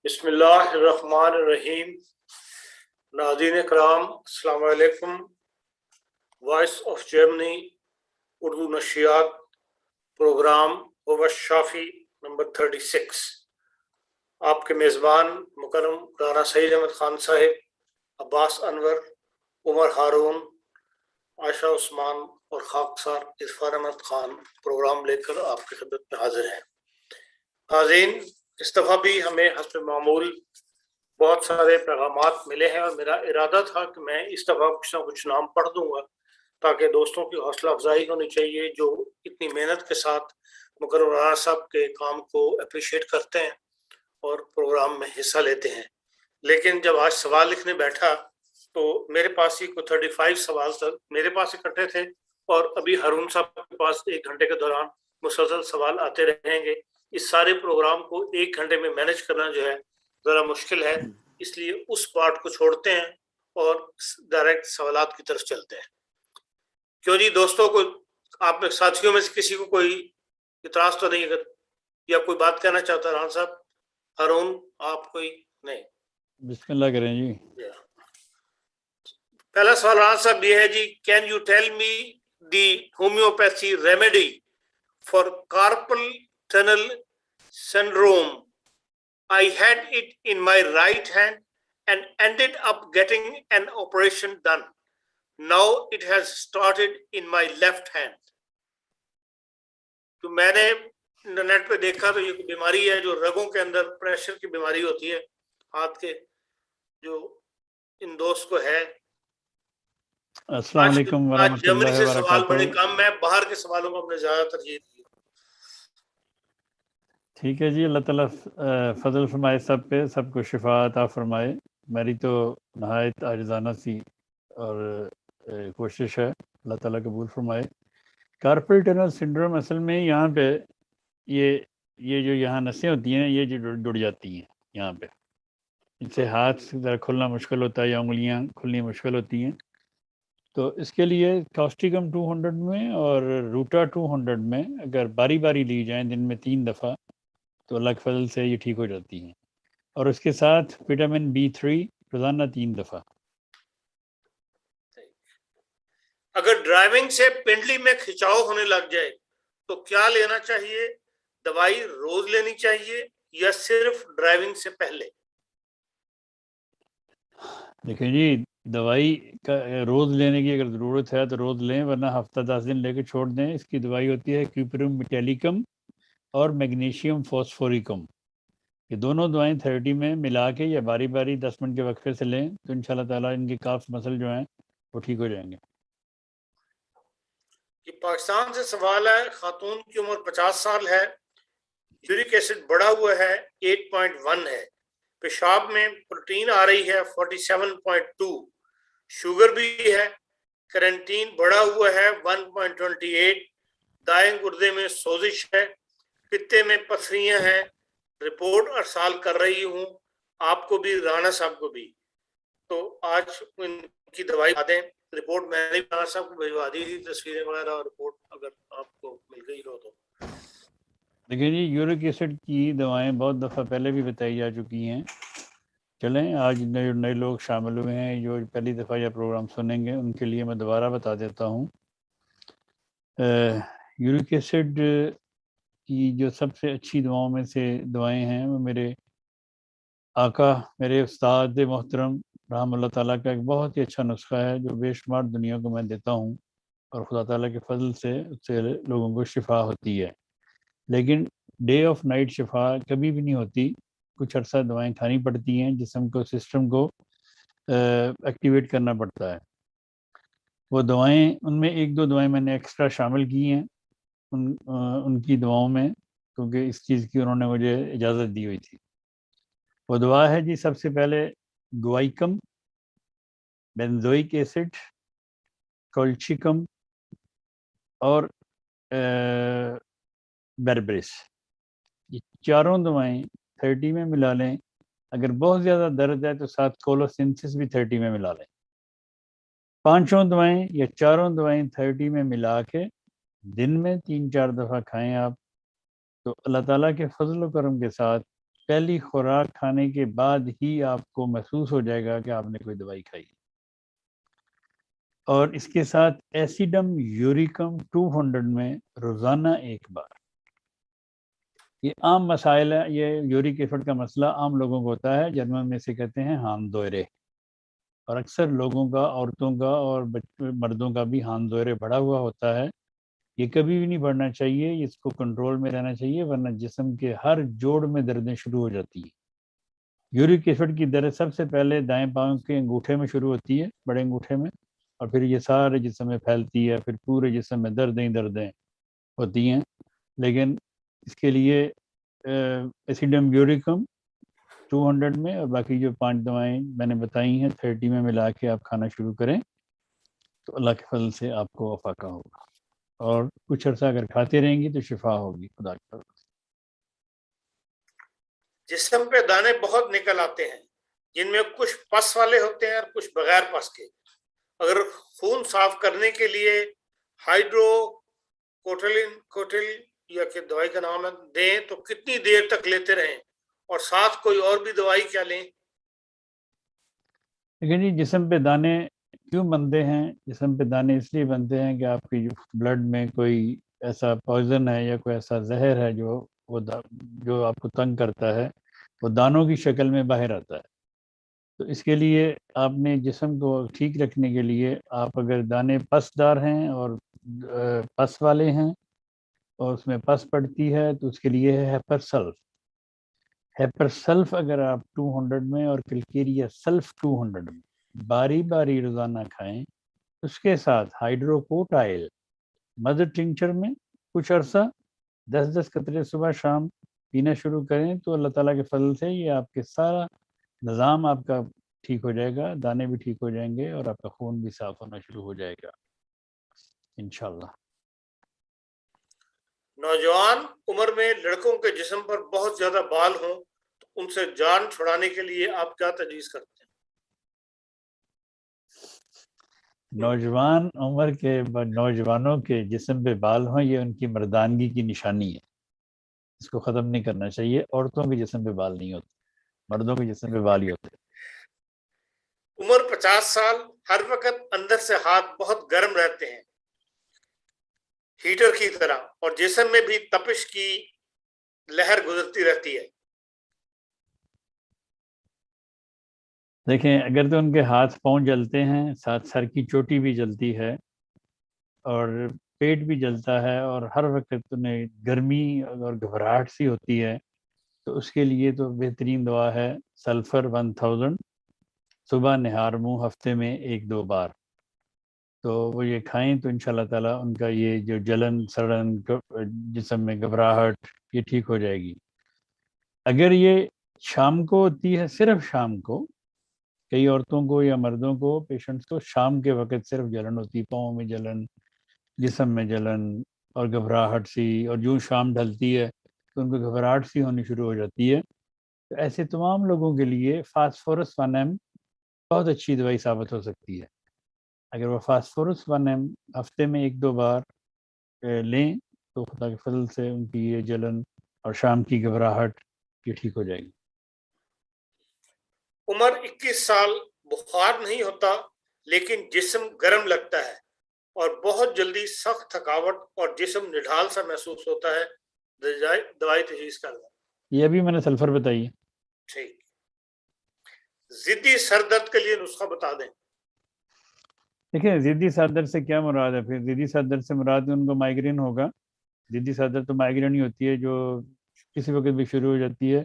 بسم اللہ الرحمن الرحیم۔ ناظرین کرام السلام علیکم۔ وائس آف جرمنی اردو نشریات پروگرام هو شافی نمبر 36، آپ کے میزبان مکرم رانا سعید احمد خان صاحب، عباس انور، عمر ہارون، عائشہ عثمان اور خاکسار عرفان احمد خان پروگرام لے کر آپ کی خدمت میں حاضر ہیں۔ ناظرین، اس دفعہ بھی ہمیں حسب معمول بہت سارے پیغامات ملے ہیں، اور میرا ارادہ تھا کہ میں اس دفعہ کچھ نہ کچھ نام پڑھ دوں گا تاکہ دوستوں کی حوصلہ افزائی ہونی چاہیے جو اتنی محنت کے ساتھ مکرم رانا صاحب کے کام کو اپریشیٹ کرتے ہیں اور پروگرام میں حصہ لیتے ہیں۔ لیکن جب آج سوال لکھنے بیٹھا تو میرے پاس ہی کوئی 35 سوال تک میرے پاس اکٹھے تھے، اور ابھی ہارون صاحب کے پاس 1 گھنٹے کے دوران مسلسل سوال آتے رہیں گے۔ اس سارے پروگرام کو 1 گھنٹے میں مینج کرنا جو ہے ذرا مشکل ہے، اس لیے اس پارٹ کو چھوڑتے ہیں اور ڈائریکٹ سوالات کی طرف چلتے ہیں۔ کیوں جی دوستوں کو، آپ میں ساتھیوں میں سے کسی کو کوئی اعتراض تو نہیں اگر یا کوئی بات کہنا چاہتا ہے؟ رحان صاحب، ہارون، آپ کوئی نہیں؟ بسم اللہ کریں جی۔ پہلا سوال رحان صاحب یہ ہے جی، can you tell me the homeopathy remedy for carpal tunnel syndrome? I had it in my right hand and ended up getting an operation done. Now it has started in my left hand. تو میں نے internet پہ دیکھا تو یہ بیماری ہے جو رگوں کے اندر پریشر کی بیماری ہوتی ہے ہاتھ کے، جو ان دوست کو ہے۔ السلام علیکم ورحمۃ اللہ جرمنی سے وبرکاتہ۔ سوال بڑے کم ہے، باہر کے سوالوں کو ہم نے زیادہ ترجیح دی۔ ٹھیک ہے جی، اللہ تعالیٰ فضل فرمائے سب پہ، سب کو شفا عطا فرمائے۔ میری تو نہایت عاجزانہ سی اور کوشش ہے، اللہ تعالیٰ قبول فرمائے۔ کارپل ٹنل سنڈروم اصل میں یہاں پہ یہ جو یہاں نسیں ہوتی ہیں یہ جو جڑ جاتی ہیں یہاں پہ، ان سے ہاتھ ذرا کھلنا مشکل ہوتا ہے یا انگلیاں کھلنی مشکل ہوتی ہیں۔ تو اس کے لیے کاسٹیکم 200 میں اور روٹا 200 میں اگر باری باری لی جائیں دن میں 3 دفعہ تو اللہ کے فضل سے یہ ٹھیک ہو جاتی ہیں، اور اس کے ساتھ وٹامن B3 روزانہ 3 دفعہ۔ اگر ڈرائیونگ سے پنڈلی میں کھچاؤ ہونے لگ جائے تو کیا لینا چاہیے؟ دوائی روز لینی چاہیے یا صرف ڈرائیونگ سے پہلے؟ دیکھیں جی، دوائی کا روز لینے کی اگر ضرورت ہے تو روز لیں، ورنہ ہفتہ 10 دن لے کے چھوڑ دیں۔ اس کی دوائی ہوتی ہے کیوپرم میٹیلیکم اور میگنیشیم فاسفوریکم، یہ دونوں دوائیں تھراپی میں ملا کے یا باری باری 10 منٹ کے وقفے سے لیں تو انشاءاللہ تعالیٰ ان کے کاف مسل جو ہیں وہ ٹھیک ہو جائیں گے۔ یہ پاکستان سے سوال ہے، خاتون کی عمر 50 سال ہے، یورک ایسڈ بڑھا ہوا ہے 8.1 ہے، پیشاب میں پروٹین آ رہی ہے 47.2، شوگر بھی ہے، کرنٹین بڑھا ہوا ہے 1.28، دائیں گردے میں سوزش ہے، پتے میں پتھریاں ہیں، رپورٹ ارسال کر رہی ہوں آپ کو بھی، رانا صاحب کو بھی۔ تو آج ان کی دوائی دیں، رپورٹ میں نے رانا صاحب کو بھجوا دی تھی، تصویریں وغیرہ اور رپورٹ اگر آپ کو مل گئی ہو تو۔ دیکھیں جی، یورک ایسڈ کی دوائیں بہت دفعہ پہلے بھی بتائی جا چکی ہیں۔ چلیں آج نئے لوگ شامل ہوئے ہیں جو پہلی دفعہ یہ پروگرام سنیں گے، ان کے لیے میں دوبارہ بتا دیتا ہوں۔ یورک ایسڈ کی جو سب سے اچھی دواؤں میں سے دوائیں ہیں وہ میرے آقا، میرے استاد محترم رحم اللہ تعالیٰ کا ایک بہت ہی اچھا نسخہ ہے جو بے شمار دنیا کو میں دیتا ہوں، اور خدا تعالیٰ کے فضل سے اس سے لوگوں کو شفا ہوتی ہے۔ لیکن ڈے آف نائٹ شفا کبھی بھی نہیں ہوتی، کچھ عرصہ دوائیں کھانی پڑتی ہیں، جسم کو، سسٹم کو ایکٹیویٹ کرنا پڑتا ہے۔ وہ دوائیں، ان میں 1-2 دوائیں میں نے ایکسٹرا شامل کی ہیں ان کی دواؤں میں، کیونکہ اس چیز کی انہوں نے مجھے اجازت دی ہوئی تھی۔ وہ دوا ہے جی، سب سے پہلے گوائکم، بینزوئک ایسڈ، کولچیکم اور بربرس۔ یہ چاروں دوائیں 30 میں ملا لیں، اگر بہت زیادہ درد ہے تو ساتھ کولوسینسس بھی 30 میں ملا لیں۔ 5 دوائیں یا 4 دوائیں 30 میں ملا کے دن میں 3-4 دفعہ کھائیں آپ، تو اللہ تعالیٰ کے فضل و کرم کے ساتھ پہلی خوراک کھانے کے بعد ہی آپ کو محسوس ہو جائے گا کہ آپ نے کوئی دوائی کھائی. اور اس کے ساتھ ایسیڈم یوریکم 200 میں روزانہ ایک بار. یہ عام مسائل ہے. یہ یورک ایسڈ کا مسئلہ عام لوگوں کو ہوتا ہے، جرمن میں سے کہتے ہیں ہام دوئرے، اور اکثر لوگوں کا، عورتوں کا اور مردوں کا بھی ہام دوئرے بڑھا ہوا ہوتا ہے. یہ کبھی بھی نہیں بڑھنا چاہیے، اس کو کنٹرول میں رہنا چاہیے، ورنہ جسم کے ہر جوڑ میں دردیں شروع ہو جاتی ہیں. یورک ایسڈ کی درد سب سے پہلے دائیں پاؤں کے انگوٹھے میں شروع ہوتی ہے، بڑے انگوٹھے میں، اور پھر یہ سارے جسم میں پھیلتی ہے، پھر پورے جسم میں دردیں ہوتی ہیں. لیکن اس کے لیے ایسیڈم یوریکم 200 میں اور باقی جو 5 دوائیں میں نے بتائی ہیں 30 میں ملا کے آپ کھانا شروع کریں تو اللہ کے فضل سے آپ کو افاقہ ہوگا، اور کچھ عرصہ اگر کھاتے رہیں گی تو شفا ہوگی خدا کے فضل سے. جسم پہ دانے بہت نکل آتے ہیں، جن میں کچھ پس والے ہوتے ہیں اور کچھ بغیر پس کے. اگر خون صاف کرنے کے لیے ہائیڈرو کوٹل یا کہ دوائی کا نام ہے دیں تو کتنی دیر تک لیتے رہیں، اور ساتھ کوئی اور بھی دوائی کیا لیں؟ لیکن جی جسم پہ دانے کیوں بنتے ہیں؟ جسم پہ دانے اس لیے بنتے ہیں کہ آپ کی بلڈ میں کوئی ایسا پوائزن ہے یا کوئی ایسا زہر ہے جو آپ کو تنگ کرتا ہے، وہ دانوں کی شکل میں باہر آتا ہے. تو اس کے لیے آپ نے جسم کو ٹھیک رکھنے کے لیے آپ اگر دانے پس دار ہیں اور پس والے ہیں اور اس میں پس پڑتی ہے تو اس کے لیے ہے ہیپر سلف. ہیپر سلف اگر آپ 200 میں اور کلکیریا سلف 200 میں باری باری روزانہ کھائیں، اس کے ساتھ ہائیڈروکوٹائل مدر ٹنکچر میں کچھ عرصہ 10 قطرے صبح شام پینا شروع کریں تو اللہ تعالیٰ کے فضل سے یہ آپ کے سارا نظام آپ کا ٹھیک ہو جائے گا، دانے بھی ٹھیک ہو جائیں گے اور آپ کا خون بھی صاف ہونا شروع ہو جائے گا انشاءاللہ. نوجوان عمر میں لڑکوں کے جسم پر بہت زیادہ بال ہوں تو ان سے جان چھڑانے کے لیے آپ کیا تجویز کرتے ہیں؟ نوجوان عمر کے نوجوانوں کے جسم پہ بال ہوں یہ ان کی مردانگی کی نشانی ہے، اس کو ختم نہیں کرنا چاہیے. عورتوں کے جسم پہ بال نہیں ہوتے، مردوں کے جسم پہ بال ہی ہوتے. عمر 50 سال، ہر وقت اندر سے ہاتھ بہت گرم رہتے ہیں ہیٹر کی طرح، اور جسم میں بھی تپش کی لہر گزرتی رہتی ہے. دیکھیں اگر تو ان کے ہاتھ پاؤں جلتے ہیں، ساتھ سر کی چوٹی بھی جلتی ہے اور پیٹ بھی جلتا ہے اور ہر وقت انہیں گرمی اور گھبراہٹ سی ہوتی ہے، تو اس کے لیے تو بہترین دعا ہے سلفر 1000 صبح نہار منہ ہفتے میں 1-2 بار. تو وہ یہ کھائیں تو انشاءاللہ تعالیٰ ان کا یہ جو جلن سڑن جسم میں گھبراہٹ یہ ٹھیک ہو جائے گی. اگر یہ شام کو ہوتی ہے، صرف شام کو، کئی عورتوں کو یا مردوں کو پیشنٹس کو شام کے وقت صرف جلن ہوتی ہے، پاؤں میں جلن، جسم میں جلن اور گھبراہٹ سی، اور جو شام ڈھلتی ہے تو ان کو گھبراہٹ سی ہونی شروع ہو جاتی ہے. تو ایسے تمام لوگوں کے لیے فاسفورس 1M بہت اچھی دوائی ثابت ہو سکتی ہے. اگر وہ فاسفورس 1M ہفتے میں 1-2 بار لیں تو خدا کے فضل سے ان کی یہ جلن اور شام کی گھبراہٹ یہ ٹھیک ہو جائے گی. عمر 21 سال، بخار نہیں ہوتا لیکن جسم گرم لگتا ہے اور بہت جلدی سخت تھکاوٹ اور جسم نڈھال سا محسوس ہوتا ہے، دوائی تجویز کر دیں. یہ ابھی میں نے سلفر بتائی ہے. ٹھیک. ضدی سر درد کے لیے نسخہ بتا دیں. دیکھیں ضدی سر درد سے کیا مراد ہے؟ پھر ضدی سر درد سے مراد ان کو مائیگرین ہوگا. ضدی سر درد تو مائیگرین ہی ہوتی ہے جو کسی وقت بھی شروع ہو جاتی ہے.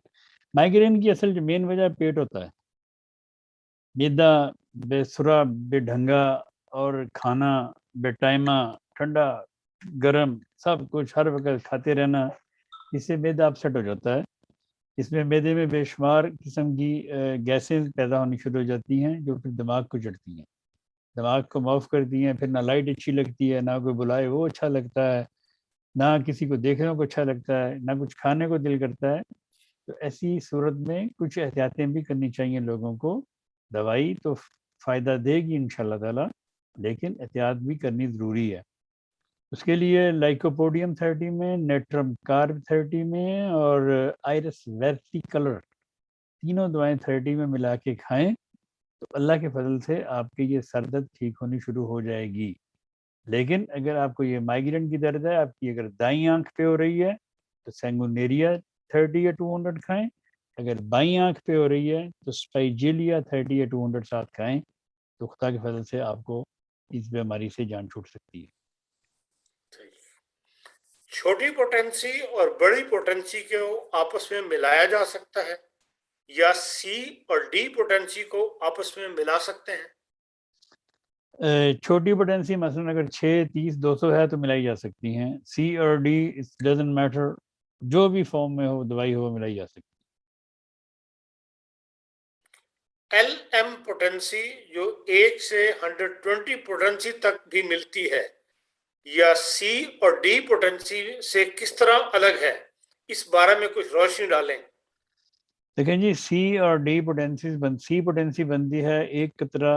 مائیگرین کی اصل جو مین وجہ پیٹ ہوتا ہے، میدا بے سرا بے ڈھنگا اور کھانا بے ٹائمہ، ٹھنڈا گرم سب کچھ ہر وقت کھاتے رہنا، اس سے میدا اپسیٹ ہو جاتا ہے. اس میں میدے میں بے شمار قسم کی گیسیں پیدا ہونی شروع ہو جاتی ہیں جو پھر دماغ کو چڑھتی ہیں، دماغ کو معاف کرتی ہیں. پھر نہ لائٹ اچھی لگتی ہے، نہ کوئی بلائے وہ اچھا لگتا ہے، نہ کسی کو دیکھنے کو اچھا لگتا ہے، نہ کچھ کھانے کو دل کرتا ہے. تو ایسی صورت میں کچھ احتیاطیں بھی کرنی چاہیے لوگوں کو. دوائی تو فائدہ دے گی انشاءاللہ تعالی، لیکن احتیاط بھی کرنی ضروری ہے. اس کے لیے لائکوپوڈیم 30 میں، نیٹرم کارب 30 میں اور آئرس ویرسی کلر، تینوں دوائیں 30 میں ملا کے کھائیں تو اللہ کے فضل سے آپ کی یہ سر درد ٹھیک ہونی شروع ہو جائے گی۔ لیکن اگر آپ کو یہ مائگرین کی درد ہے، آپ کی اگر دائیں آنکھ پہ ہو رہی ہے تو سینگونیریا 30 یا 200 کھائیں، اگر بائیں آنکھ پہ ہو رہی ہے تو اسپائجیلیا 30 یا 200 ساتھ کھائیں تو خدا کے فضل سے آپ کو اس بیماری سے جان چھوٹ سکتی ہے۔ چھوٹی پوٹینسی اور بڑی پوٹینسی کو آپس میں ملایا جا سکتا ہے یا سی اور ڈی پوٹینسی کو آپس میں ملا سکتے ہیں؟ چھوٹی پوٹینسی مثلاً اگر 6 30 200 ہے تو ملائی جا سکتی ہیں، سی اور ڈی ڈزنٹ میٹر، جو بھی فارم میں ہو دوائی ہو ملائی جا سکتی ایل ایم پوٹینسی جو 1 سے 120 پوٹینسی تک بھی ملتی ہے یا سی اور ڈی پوٹینسی سے کس طرح الگ ہے، اس بارے میں کچھ روشنی ڈالیں۔ دیکھیں جی، سی اور ڈی سی پوٹینسی بنتی ہے ایک قطرہ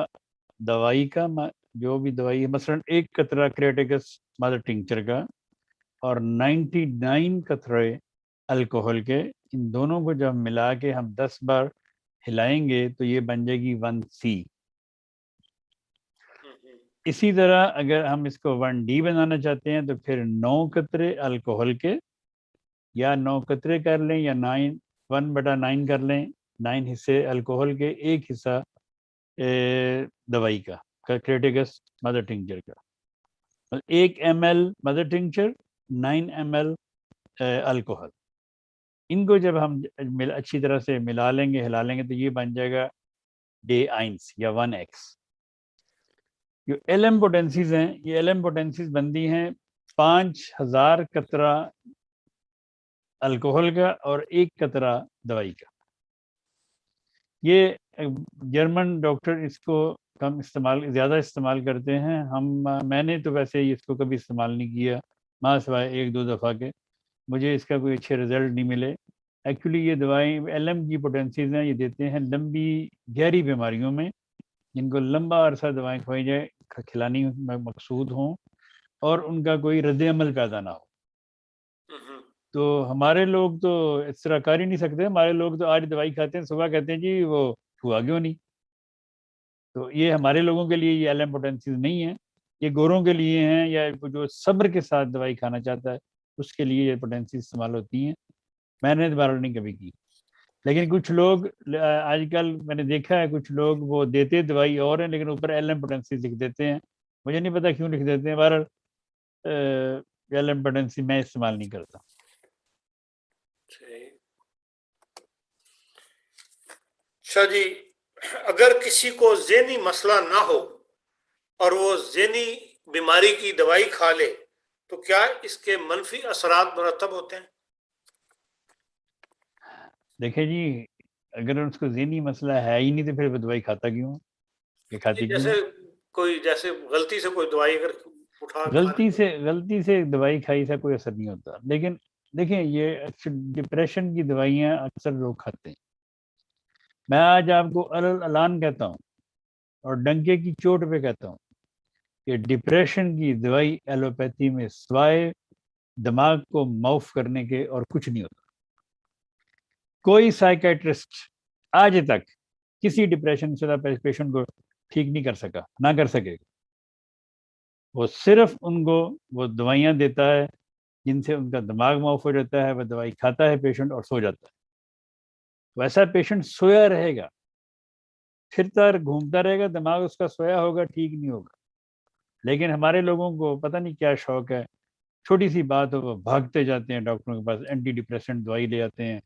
دوائی کا، جو بھی دوائی ہے، مثلاً ایک قطرہ کریٹیکس مدر ٹنکچر کا اور 99 قطرے الکوہل کے، ان دونوں کو جب ملا کے ہم 10 بار ہلائیں گے تو یہ بن جائے گی 1C۔ اسی طرح اگر ہم اس کو 1D بنانا چاہتے ہیں تو پھر 9 قطرے الکوہل کے، یا 9 قطرے کر لیں یا 1/9 کر لیں، 9 حصے الکوہل کے، 1 حصہ دوائی کا کریٹیکس مدر ٹنکچر کا، 1 ml mother tincture, 9 ml alcohol, ان کو جب ہم اچھی طرح سے ملا لیں گے، ہلا لیں گے تو یہ بن جائے گا ڈے آئنس یا 1X۔ جو ایل ایم پوٹینسیز ہیں، یہ ایل ایم پوٹینسیز بنتی ہیں 5000 قطرہ الکوہل کا اور 1 قطرہ دوائی کا۔ یہ جرمن ڈاکٹر اس کو کم زیادہ استعمال کرتے ہیں، میں نے تو ویسے ہی اس کو کبھی استعمال نہیں کیا، ماں سوائے 1-2 دفعہ کے، مجھے اس کا کوئی اچھے رزلٹ نہیں ملے۔ ایکچولی یہ دوائیں ایل ایم کی پوٹینسیز ہیں، یہ دیتے ہیں لمبی گہری بیماریوں میں، جن کو لمبا عرصہ دوائیں کھوائی جائے، کھلانی مقصود ہوں اور ان کا کوئی رد عمل پیدا نہ ہو۔ تو ہمارے لوگ تو اس طرح کر ہی نہیں سکتے، ہمارے لوگ تو آج دوائی کھاتے ہیں، صبح کہتے ہیں جی وہ ہوا کیوں نہیں۔ تو یہ ہمارے لوگوں کے لیے یہ ایل ایم پوٹینسیز نہیں ہیں، یہ گوروں کے لیے ہیں، یا جو صبر کے ساتھ دوائی کھانا چاہتا ہے اس کے لیے یہ پوٹینسیز استعمال ہوتی ہیں۔ میں نے دوبارہ نہیں کبھی کی، لیکن کچھ لوگ آج کل میں نے دیکھا ہے، کچھ لوگ وہ دیتے دوائی اور ہیں لیکن اوپر ایل ایم پوٹینسی لکھ دیتے ہیں، مجھے نہیں پتا کیوں لکھ دیتے ہیں، بہرحال ایل ایم پوٹینسی میں استعمال نہیں کرتا۔ اچھا جی، اگر کسی کو ذہنی مسئلہ نہ ہو اور وہ ذہنی بیماری کی دوائی کھا لے تو کیا اس کے منفی اثرات مرتب ہوتے ہیں؟ دیکھیں جی، اگر اس کو ذہنی مسئلہ ہے ہی نہیں تو پھر وہ دوائی کھاتا کیوں، یہ کھاتی کیوں؟ جیسے غلطی سے کوئی دوائی اگر اٹھا غلطی سے دوائی کھائی سے کوئی اثر نہیں ہوتا، لیکن دیکھیں یہ ڈپریشن کی دوائیاں اکثر لوگ کھاتے ہیں۔ میں آج آپ کو اعلان کہتا ہوں اور ڈنکے کی چوٹ پہ کہتا ہوں کہ ڈپریشن کی دوائی ایلوپیتھی میں سوائے دماغ کو معاف کرنے کے اور کچھ نہیں ہوتا۔ کوئی سائیکیٹرسٹ آج تک کسی ڈپریشن شدہ پیشنٹ کو ٹھیک نہیں کر سکا، نہ کر سکے گا۔ وہ صرف ان کو وہ دوائیاں دیتا ہے جن سے ان کا دماغ معاف ہو جاتا ہے، وہ دوائی کھاتا ہے پیشنٹ اور سو جاتا ہے۔ ویسا پیشنٹ سویا رہے گا، پھرتا گھومتا رہے گا، دماغ اس کا سویا ہوگا، ٹھیک نہیں ہوگا۔ لیکن ہمارے لوگوں کو پتہ نہیں کیا شوق ہے، چھوٹی سی بات ہو وہ بھاگتے جاتے ہیں ڈاکٹروں کے پاس، اینٹی ڈپریشنٹ دوائی لے آتے ہیں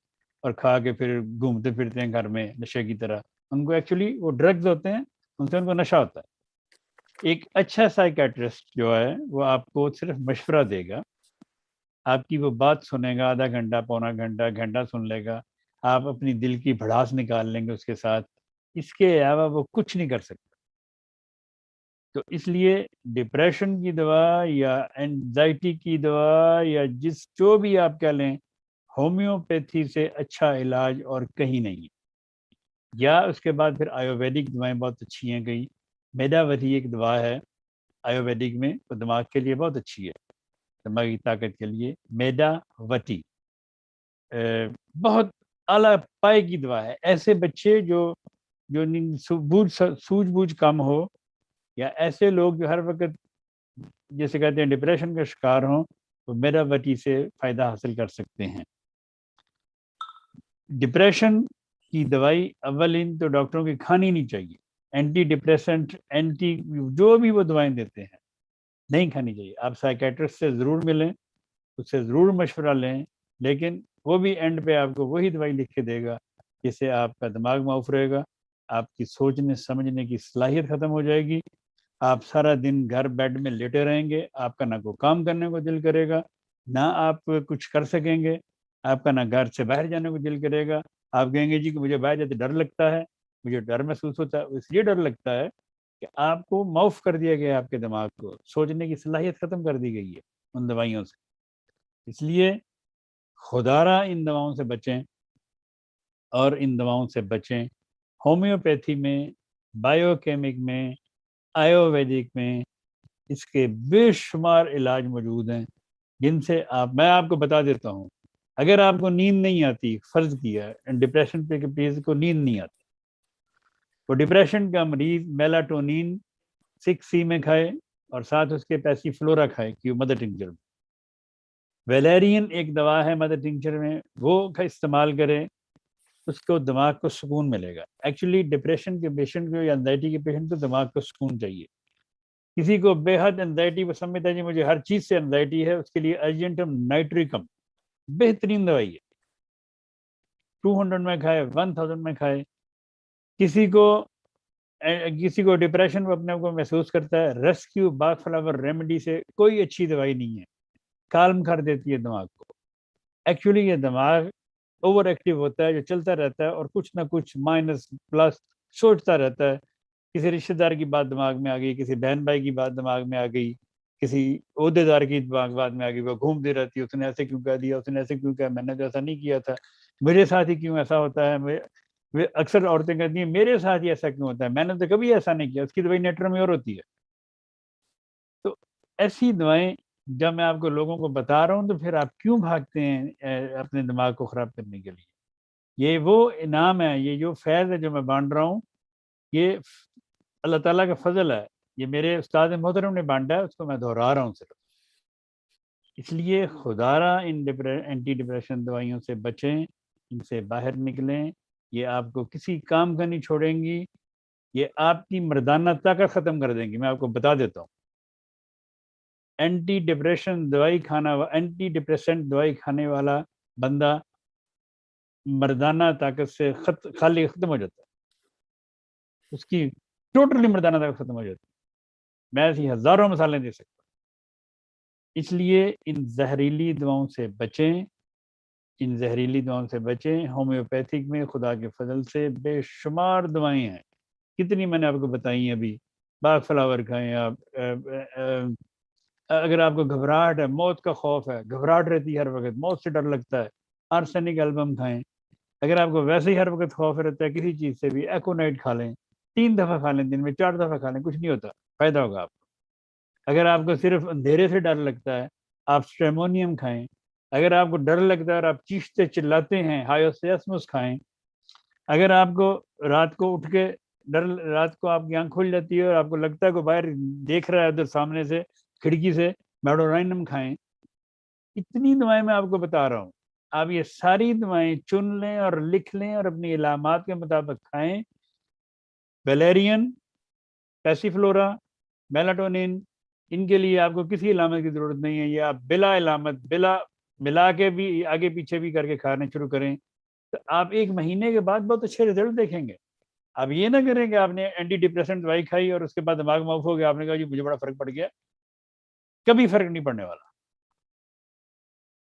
اور کھا کے پھر گھومتے پھرتے ہیں گھر میں نشے کی طرح۔ ان کو ایکچولی وہ ڈرگز ہوتے ہیں، ان سے ان کو نشہ ہوتا ہے۔ ایک اچھا سائیکیٹرسٹ جو ہے وہ آپ کو صرف مشورہ دے گا، آپ کی وہ بات سنے گا، آدھا گھنٹہ، پونا گھنٹہ، گھنٹہ سن لے گا، آپ اپنی دل کی بھڑاس نکال لیں گے اس کے ساتھ، اس کے علاوہ وہ کچھ نہیں کر سکتا۔ تو اس لیے ڈپریشن کی دوا یا اینزائٹی کی دوا یا جو بھی آپ کہہ لیں، ہومیوپیتھی سے اچھا علاج اور کہیں نہیں ہے۔ یا اس کے بعد پھر آیورویدک دوائیں بہت اچھی ہیں، کئی میڈاوتی ایک دوا ہے آیورویدک میں، وہ دماغ کے لیے بہت اچھی ہے، دماغی طاقت کے لیے میڈا وٹی بہت اعلیٰ پائے کی دوا ہے. ایسے بچے جو سوجھ بوجھ کم ہو، یا ایسے لوگ جو ہر وقت جیسے کہتے ہیں ڈپریشن کا شکار ہوں، تو میڈا وٹی سے فائدہ حاصل کر سکتے ہیں. ڈپریشن کی دوائی اولین تو ڈاکٹروں کی کھانی نہیں چاہیے. اینٹی ڈپریسنٹ، اینٹی جو بھی وہ دوائیں دیتے ہیں نہیں کھانی چاہیے. آپ سائیکیٹرسٹ سے ضرور ملیں، اس سے ضرور مشورہ لیں، لیکن وہ بھی اینڈ پہ آپ کو وہی دوائی لکھ کے دے گا جس سے آپ کا دماغ معاف رہے گا، آپ کی سوچنے سمجھنے کی صلاحیت ختم ہو جائے گی، آپ سارا دن گھر بیڈ میں لیٹے رہیں گے، آپ کا نہ کوئی کام کرنے کو دل کرے گا، نہ آپ کچھ کر سکیں گے، آپ کا نہ گھر سے باہر جانے کو دل کرے گا. آپ کہیں گے جی کہ مجھے باہر جاتے ڈر لگتا ہے، مجھے ڈر محسوس ہوتا ہے. اس لیے ڈر لگتا ہے کہ آپ کو معاف کر دیا گیا، آپ کے دماغ کو سوچنے کی صلاحیت ختم کر دی گئی ہے ان دوائیوں سے. اس لیے خدارہ ان دواؤں سے بچیں، اور ان دواؤں سے بچیں. ہومیوپیتھی میں، بائیو کیمک میں، آیورویدک میں اس کے بے شمار علاج موجود ہیں، جن سے میں آپ کو بتا دیتا ہوں. اگر آپ کو نیند نہیں آتی، فرض کیا ڈپریشن پہ پیز کو نیند نہیں آتی، تو ڈپریشن کا مریض میلاٹونین 6C میں کھائے، اور ساتھ اس کے پیسی فلورا کھائے کہ مدر ٹنکچر میں. ویلیرین ایک دوا ہے مدر ٹنکچر میں، وہ استعمال کرے، اس کو دماغ کو سکون ملے گا. ایکچولی ڈپریشن کے پیشنٹ کو یا انزائٹی کے پیشنٹ کو دماغ کو سکون چاہیے. کسی کو بے حد انزائٹی وہ سمجھتا ہے جی مجھے ہر چیز سے انزائٹی ہے، اس کے لیے ارجنٹم نائٹریکم بہترین دوائی ہے. 200 میں کھائے، 1000 میں کھائے. کسی کو ڈپریشن وہ اپنے کو محسوس کرتا ہے، ریسکیو باغ فلاور ریمیڈی سے کوئی اچھی دوائی نہیں ہے، کالم کر دیتی ہے دماغ کو. ایکچولی یہ دماغ اوور ایکٹیو ہوتا ہے، جو چلتا رہتا ہے اور کچھ نہ کچھ مائنس پلس سوچتا رہتا ہے. کسی رشتہ دار کی بات دماغ میں آ گئی، کسی بہن بھائی کی بات دماغ میں آ گئی، کسی عہدے دار کی بات میں آ گئی، وہ گھومتی رہتی ہے، اس نے ایسے کیوں کہہ دیا، اس نے ایسے کیوں کہا، میں نے تو ایسا نہیں کیا تھا، میرے ساتھ ہی کیوں ایسا ہوتا ہے. اکثر عورتیں کہتی ہیں میرے ساتھ ہی ایسا کیوں ہوتا ہے، میں نے تو کبھی ایسا نہیں کیا. اس کی دوائی نیٹر میں اور ہوتی ہے. تو ایسی دوائیں جب میں آپ کو لوگوں کو بتا رہا ہوں، تو پھر آپ کیوں بھاگتے ہیں اپنے دماغ کو خراب کرنے کے لیے؟ یہ وہ انعام ہے، یہ جو فیض ہے جو میں بانٹ رہا ہوں، یہ اللہ تعالیٰ کا فضل ہے. یہ میرے استاد محترم نے بانٹا ہے، اس کو میں دہرا رہا ہوں صرف. اس لیے خدارہ ان اینٹی ڈپریشن دوائیوں سے بچیں، ان سے باہر نکلیں. یہ آپ کو کسی کام کا نہیں چھوڑیں گی، یہ آپ کی مردانہ طاقت ختم کر دیں گی. میں آپ کو بتا دیتا ہوں، اینٹی ڈپریشنٹ دوائی کھانے والا بندہ مردانہ طاقت سے خالی ختم ہو جاتا ہے، اس کی ٹوٹلی مردانہ طاقت ختم ہو جاتی ہے. میں ایسی ہزاروں مثالیں دے سکتا ہوں. اس لیے ان زہریلی دواؤں سے بچیں، ان زہریلی دواؤں سے بچیں. ہومیوپیتھک میں خدا کے فضل سے بے شمار دوائیں ہیں، کتنی میں نے آپ کو بتائی ہیں. ابھی باغ فلاور کھائیں آپ. اگر آپ کو گھبراہٹ ہے، موت کا خوف ہے، گھبراہٹ رہتی ہے ہر وقت، موت سے ڈر لگتا ہے، آرسینک البم کھائیں. اگر آپ کو ویسے ہی ہر وقت خوف رہتا ہے کسی چیز سے بھی، ایکونائٹ کھا لیں، 3 دفعہ کھا لیں، دن میں 4 دفعہ کھا لیں، کچھ نہیں ہوتا، فائدہ ہوگا آپ کو. اگر آپ کو صرف اندھیرے سے ڈر لگتا ہے، آپ اسٹریمونیم کھائیں. اگر آپ کو ڈر لگتا ہے اور آپ چیختے چلاتے ہیں، ہائیوسیاسمس کھائیں. اگر آپ کو رات کو اٹھ کے رات کو آپ کی آنکھ کھل جاتی ہے اور آپ کو لگتا ہے کہ باہر دیکھ رہا ہے ادھر سامنے سے کھڑکی سے، میڈورائنم کھائیں. اتنی دوائیں میں آپ کو بتا رہا ہوں، آپ یہ ساری دوائیں چن لیں اور لکھ لیں اور اپنی علامات کے مطابق کھائیں. ویلیرین، پیسی فلورا، میلاٹونین، ان کے لیے آپ کو کسی علامت کی ضرورت نہیں ہے. یہ آپ بلا علامت، بلا ملا کے بھی آگے پیچھے بھی کر کے کھانے شروع کریں، تو آپ 1 مہینے کے بعد بہت اچھے رزلٹ دیکھیں گے. آپ یہ نہ کریں کہ آپ نے اینٹی ڈپریسنٹ دوائی کھائی اور اس کے بعد دماغ معاف ہو گیا، آپ نے کہا جی مجھے بڑا فرق پڑ گیا. کبھی فرق نہیں پڑنے والا،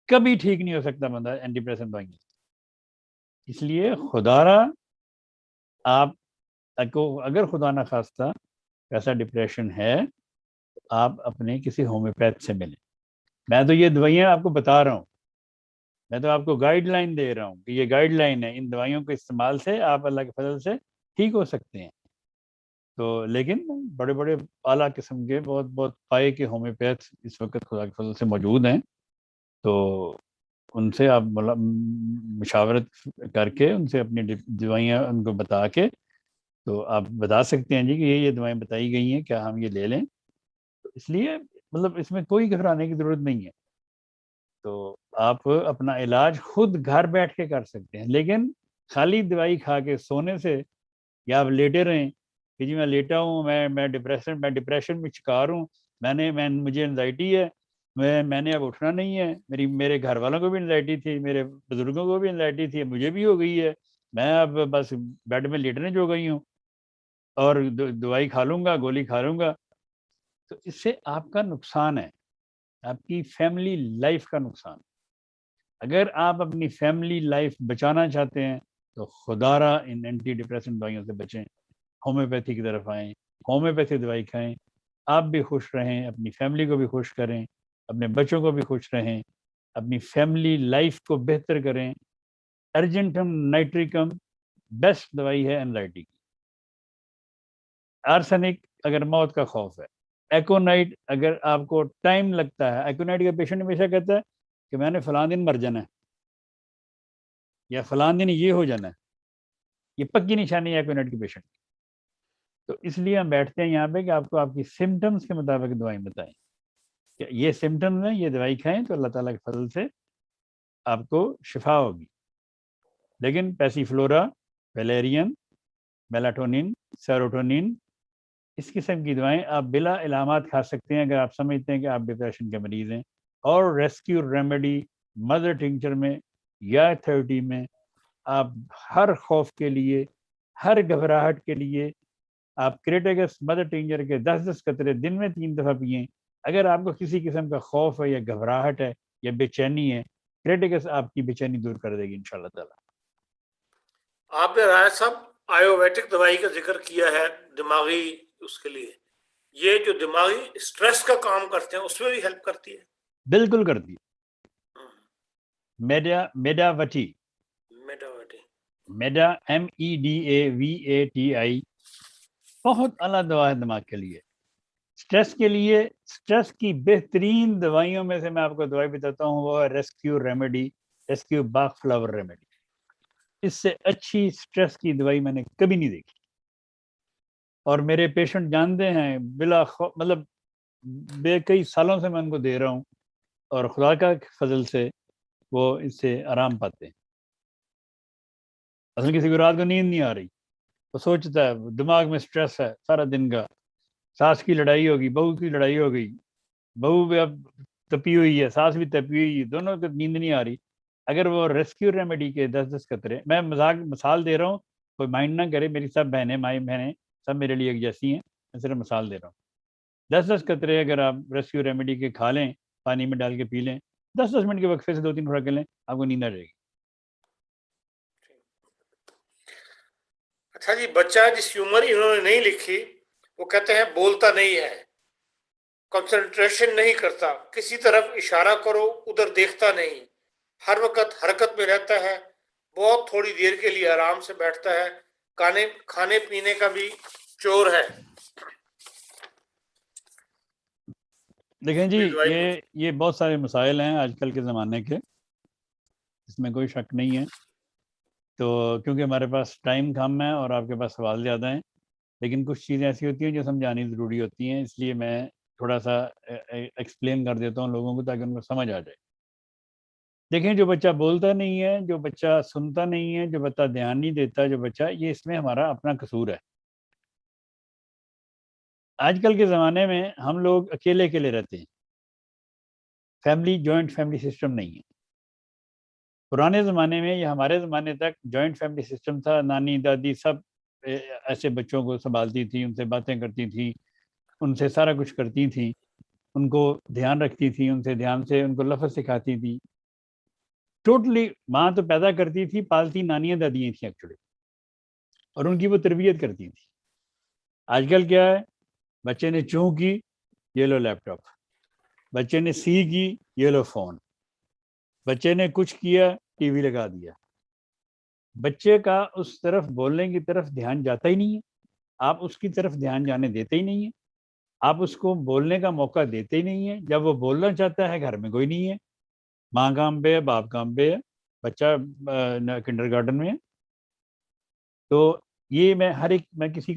کبھی ٹھیک نہیں ہو سکتا بندہ اینٹی ڈپریسنٹ دوائی. اس لیے خدارہ آپ کو اگر خدا نہ خواستہ ایسا ڈپریشن ہے، آپ اپنے کسی ہومیوپیتھ سے ملیں. میں تو یہ دوائیاں آپ کو بتا رہا ہوں، میں تو آپ کو گائیڈ لائن دے رہا ہوں کہ یہ گائیڈ لائن ہے، ان دوائیوں کے استعمال سے آپ اللہ کے فضل سے ٹھیک ہو سکتے ہیں. تو لیکن بڑے بڑے اعلیٰ قسم کے بہت بہت پائے کے ہومیوپیتھ اس وقت خدا کے فضل سے موجود ہیں، تو ان سے آپ مشاورت کر کے ان سے اپنی دوائیاں ان کو بتا کے تو آپ بتا سکتے ہیں جی کہ یہ دوائیں بتائی گئی ہیں، کیا ہم یہ لے لیں؟ تو اس لیے مطلب اس میں کوئی گھبرانے کی ضرورت نہیں ہے، تو آپ اپنا علاج خود گھر بیٹھ کے کر سکتے ہیں، لیکن خالی دوائی کھا کے سونے سے یا آپ لیٹے رہیں کہ جی میں لیٹا ہوں، میں ڈپریشن میں شکار ہوں، مجھے انزائٹی ہے، میں نے اب اٹھنا نہیں ہے، میرے گھر والوں کو بھی انزائٹی تھی، میرے بزرگوں کو بھی انزائٹی تھی، مجھے بھی ہو گئی ہے، میں اب بس بیڈ میں لیٹنے جو گئی ہوں اور دوائی کھا لوں گا، گولی کھا لوں گا، تو اس سے آپ کا نقصان ہے، آپ کی فیملی لائف کا نقصان۔ اگر آپ اپنی فیملی لائف بچانا چاہتے ہیں تو خدا را ان اینٹی ڈپریسنٹ دوائیوں سے بچیں، ہومیوپیتھی کی طرف آئیں، ہومیوپیتھی دوائی کھائیں، آپ بھی خوش رہیں، اپنی فیملی کو بھی خوش کریں، اپنے بچوں کو بھی خوش رہیں، اپنی فیملی لائف کو بہتر کریں۔ ارجنٹم نائٹریکم بیسٹ دوائی ہے انزائٹی کی۔ آرسینک اگر موت کا خوف ہے، ایکونائٹ اگر آپ کو ٹائم لگتا ہے، ایکونائٹ کا پیشنٹ ہمیشہ کہتا ہے کہ میں نے فلاں دن مر جانا ہے یا فلاں دن یہ ہو جانا ہے، یہ پکی نشانی ہے ایکونائٹ کے پیشنٹ کی۔ تو اس لیے ہم بیٹھتے ہیں یہاں پہ کہ آپ کو آپ کی سمٹمز کے مطابق دوائیں بتائیں کہ یہ سمٹمز ہیں، یہ دوائی کھائیں تو اللہ تعالیٰ کے فضل سے آپ کو شفا ہوگی۔ لیکن پیسی فلورا، ویلیرین، میلاٹونین، سیروٹونین، اس قسم کی دوائیں آپ بلا علامات کھا سکتے ہیں اگر آپ سمجھتے ہیں کہ آپ ڈپریشن کے مریض ہیں، اور ریسکیو ریمیڈی مدر ٹنکچر میں یا تھراپی میں آپ ہر خوف کے لیے، ہر گھبراہٹ کے لیے آپ کریٹیکس مدر ٹنکچر کے 10 قطرے دن میں 3 دفعہ پئیں۔ اگر آپ کو کسی قسم کا خوف ہے یا گھبراہٹ ہے یا بے چینی ہے، کریٹیکس آپ کی بے چینی دور کر دے گی انشاءاللہ تعالیٰ۔ آپ نے راج صاحب آیوویٹک دوائی کا ذکر کیا ہے دماغی اس کے لیے، یہ جو دماغی اسٹریس کا کام کرتے ہیں اس میں بھی ہیلپ کرتی ہے؟ بالکل کرتی ہے۔ میڈاوٹی، MEDAVATI بہت اعلیٰ دوا ہے دماغ کے لیے، اسٹریس کے لیے۔ اسٹریس کی بہترین دوائیوں میں سے میں آپ کو دوائی بتاتا ہوں، وہ ہے ریسکیو ریمیڈی، ریسکیو باغ فلاور ریمیڈی۔ اس سے اچھی اسٹریس کی دوائی میں نے کبھی نہیں دیکھی، اور میرے پیشنٹ جانتے ہیں، مطلب بے کئی سالوں سے میں ان کو دے رہا ہوں، اور خدا کا فضل سے وہ اس سے آرام پاتے ہیں۔ اصل کسی کو رات کو نیند نہیں آ رہی، وہ سوچتا ہے دماغ میں سٹریس ہے سارا دن کا، ساس کی لڑائی ہوگی، بہو کی لڑائی ہو گئی، بہو بھی اب تپی ہوئی ہے، ساس بھی تپی ہوئی ہے، دونوں کو نیند نہیں آ رہی۔ اگر وہ ریسکیو ریمیڈی کے 10 قطرے، میں مثال دے رہا ہوں، کوئی مائنڈ نہ کرے، میری سب بہنیں، مائی بہنیں سب میرے لیے ایک جیسی ہیں، میں صرف مثال دے رہا ہوں۔ 10 قطرے اگر آپ ریسکیو ریمیڈی کے کھا لیں، پانی میں ڈال کے پی لیں، 10 منٹ کے وقفے سے 2-3 خوراکیں لیں، آپ کو نیند آ جائے گی۔ اچھا جی، بچہ جس کی عمر انہوں نے نہیں لکھی، وہ کہتے ہیں بولتا نہیں ہے، کنسنٹریشن نہیں کرتا، کسی طرف اشارہ کرو ادھر دیکھتا نہیں، ہر وقت حرکت میں رہتا ہے، بہت تھوڑی دیر کے لیے آرام سے بیٹھتا ہے، کھانے پینے کا بھی چور ہے۔ دیکھیں جی، یہ بہت سارے مسائل ہیں آج کل کے زمانے کے، اس میں کوئی شک نہیں ہے۔ تو کیونکہ ہمارے پاس ٹائم کم ہے اور آپ کے پاس سوال زیادہ ہیں، لیکن کچھ چیزیں ایسی ہوتی ہیں جو سمجھانی ضروری ہوتی ہیں، اس لیے میں تھوڑا سا ایکسپلین کر دیتا ہوں لوگوں کو تاکہ ان کو سمجھ آ جائے۔ دیکھیں، جو بچہ بولتا نہیں ہے، جو بچہ سنتا نہیں ہے، جو بچہ دھیان نہیں دیتا، جو بچہ، یہ اس میں ہمارا اپنا قصور ہے۔ آج کل کے زمانے میں ہم لوگ اکیلے اکیلے رہتے ہیں، فیملی، جوائنٹ فیملی سسٹم نہیں ہے۔ پرانے زمانے میں یا ہمارے زمانے تک جوائنٹ فیملی سسٹم تھا، نانی دادی سب ایسے بچوں کو سنبھالتی تھیں، ان سے باتیں کرتی تھیں، ان سے سارا کچھ کرتی تھیں، ان کو دھیان رکھتی تھیں، ان سے دھیان سے ان کو لفظ سکھاتی تھیں۔ ٹوٹلی ماں تو پیدا کرتی تھی، پالتی نانیاں دادیاں تھیں ایکچولی، اور ان کی وہ تربیت کرتی تھی۔ آج کل کیا ہے، بچے نے چوں کی، یہ لو لیپ ٹاپ، بچے نے سی کی، یہ لو فون، بچے نے کچھ کیا، ٹی وی لگا دیا۔ بچے کا اس طرف بولنے کی طرف دھیان جاتا ہی نہیں ہے۔ آپ اس کی طرف دھیان جانے دیتے ہی نہیں ہیں, آپ اس کو بولنے کا موقع دیتے ہی نہیں ہیں. جب وہ بولنا چاہتا ہے گھر میں کوئی نہیں ہے, ماں کام پہ ہے, باپ کام پہ ہے, بچہ کنڈر گارڈن میں ہے. تو یہ میں کسی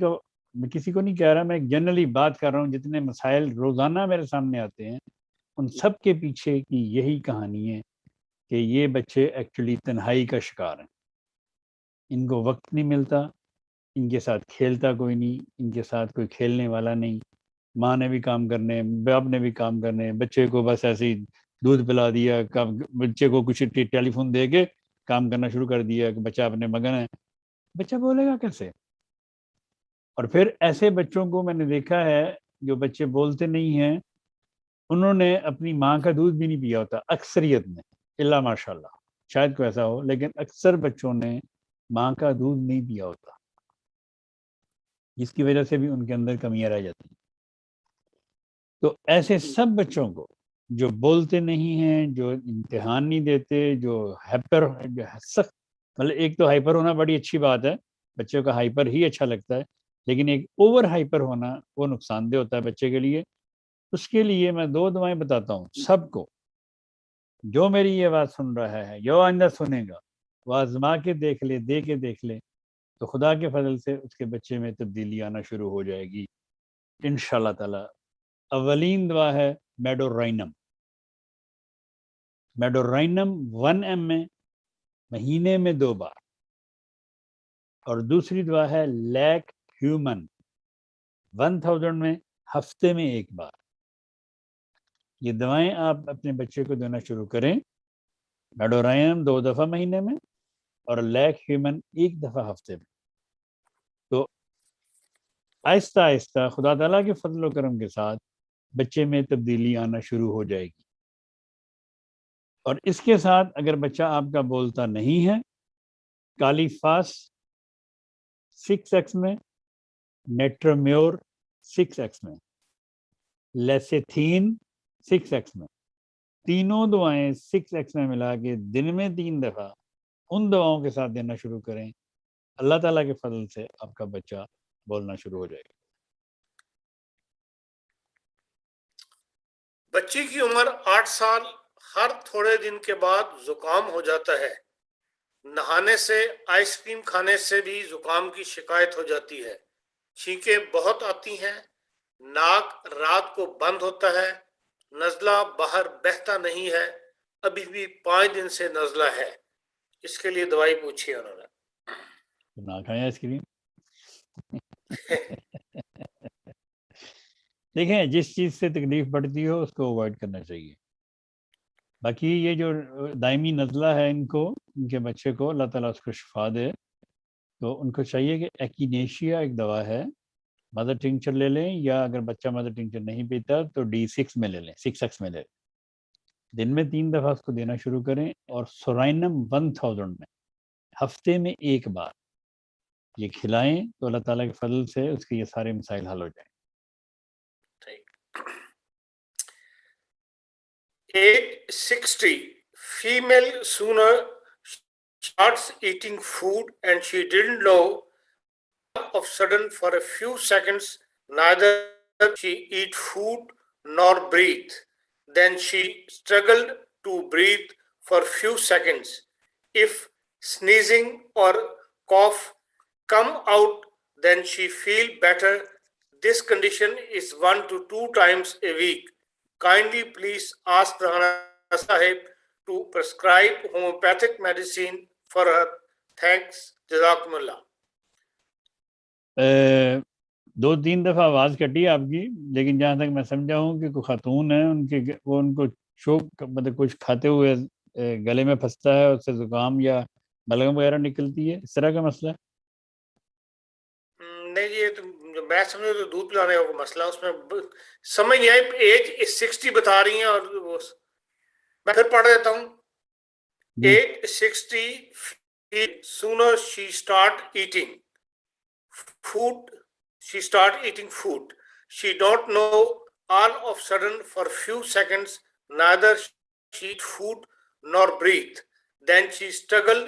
کو نہیں کہہ رہا, میں جنرلی بات کر رہا ہوں. جتنے مسائل روزانہ میرے سامنے آتے ہیں ان سب کے پیچھے کی یہی کہانی ہے کہ یہ بچے ایکچولی تنہائی کا شکار ہیں. ان کو وقت نہیں ملتا, ان کے ساتھ کھیلتا کوئی نہیں, ان کے ساتھ کوئی کھیلنے والا نہیں. ماں نے بھی کام کرنے, باپ نے بھی کام کرنے, بچے کو بس ایسے ہی دودھ پلا دیا, بچے کو کچھ ٹیلی فون دے کے کام کرنا شروع کر دیا کہ بچہ اپنے مگن ہے. بچہ بولے گا کیسے؟ اور پھر ایسے بچوں کو میں نے دیکھا ہے جو بچے بولتے نہیں ہیں, انہوں نے اپنی ماں کا دودھ بھی نہیں پیا ہوتا اکثریت نے, الا ماشاء اللہ, شاید کوئی ایسا ہو, لیکن اکثر بچوں نے ماں کا دودھ نہیں پیا ہوتا, جس کی وجہ سے بھی ان کے اندر کمیاں رہ جاتی ہیں. تو ایسے سب بچوں کو جو بولتے نہیں ہیں, جو امتحان نہیں دیتے, جو سخت, مطلب ایک تو ہائپر ہونا بڑی اچھی بات ہے, بچوں کا ہائپر ہی اچھا لگتا ہے, لیکن ایک اوور ہائپر ہونا وہ نقصان دہ ہوتا ہے بچے کے لیے. اس کے لیے میں 2 دعائیں بتاتا ہوں سب کو, جو میری یہ بات سن رہا ہے, جو آئندہ سنے گا, وہ آزما کے دیکھ لے, دے کے دیکھ لے, تو خدا کے فضل سے اس کے بچے میں تبدیلی آنا شروع ہو جائے گی انشاءاللہ تعالی. اولین دعا ہے میڈورائنم. میڈورائنم 1 ml میں مہینے میں 2 بار, اور دوسری دعا ہے لیک ہیومن 1000 میں ہفتے میں 1 بار. یہ دوائیں آپ اپنے بچے کو دینا شروع کریں. میڈورائنم 2 دفعہ مہینے میں اور لیک ہیومن 1 دفعہ ہفتے میں. تو آہستہ آہستہ خدا تعالیٰ کے فضل و کرم کے ساتھ بچے میں تبدیلی آنا شروع ہو جائے گی. اور اس کے ساتھ اگر بچہ آپ کا بولتا نہیں ہے, کالیفاس 6x میں, نیٹرمیور 6x میں, لیسیتھین 6x میں, تینوں دعائیں 6x میں ملا کے دن میں 3 دفعہ ان دواؤں کے ساتھ دینا شروع کریں. اللہ تعالیٰ کے فضل سے آپ کا بچہ بولنا شروع ہو جائے گا. بچی کی عمر 8 سال, ہر تھوڑے دن کے بعد زکام ہو جاتا ہے. نہانے سے, آئس کریم کھانے سے بھی زکام کی شکایت ہو جاتی ہے. چھینکیں بہت آتی ہیں, ناک رات کو بند ہوتا ہے, نزلہ باہر بہتا نہیں ہے, ابھی بھی 5 دن سے نزلہ ہے. اس کے لیے دوائی پوچھی انہوں نے. نہ کھائیں آئس کریم. دیکھیں, جس چیز سے تکلیف بڑھتی ہو اس کو اوائڈ کرنا چاہیے. باقی یہ جو دائمی نزلہ ہے ان کے بچے کو اللہ تعالیٰ اس کو شفا دے, تو ان کو چاہیے کہ ایکینیشیا ایک دوا ہے, مدر ٹنکچر لے لیں, یا اگر بچہ مدر ٹنکچر نہیں پیتا تو D6 میں لے لیں, 6x میں لے لیں. دن میں 3 دفعہ اس کو دینا شروع کریں, اور سورائنم 1000 میں ہفتے میں 1 بار یہ کھلائیں, تو اللہ تعالیٰ کے فضل سے اس کے یہ سارے مسائل حل ہو جائیں. Age 60, female sooner starts eating food and she didn't know. All of a sudden, for a few seconds, neither she eat food nor breathe. Then she struggled to breathe for few seconds. If sneezing or cough come out, then she feel better. This condition is 1 to 2 times a week. Kindly please ask Rana Sahib to prescribe homeopathic medicine for her. Thanks. Jazakumullah. 2-3 دفعہ آواز کٹی آپ کی, لیکن جہاں تک میں سمجھا ہوں کہ کوئی خاتون ہے, ان کو چوک, مطلب کچھ کھاتے ہوئے گلے میں پھنستا ہے, اس سے زکام یا بلغم وغیرہ نکلتی ہے, اس طرح کا مسئلہ. نہیں جی, یہ تو میں سمجھوں تو دودھ پلانے کا مسئلہ, اس میں سمجھ نہیں آئی. ایج 60 بتا رہی ہیں, اور وہ میں پھر پڑھ دیتا ہوں. Age 60, sooner she start eating food. She don't know, all of a sudden for few seconds neither she eat food nor breathe. Then she struggled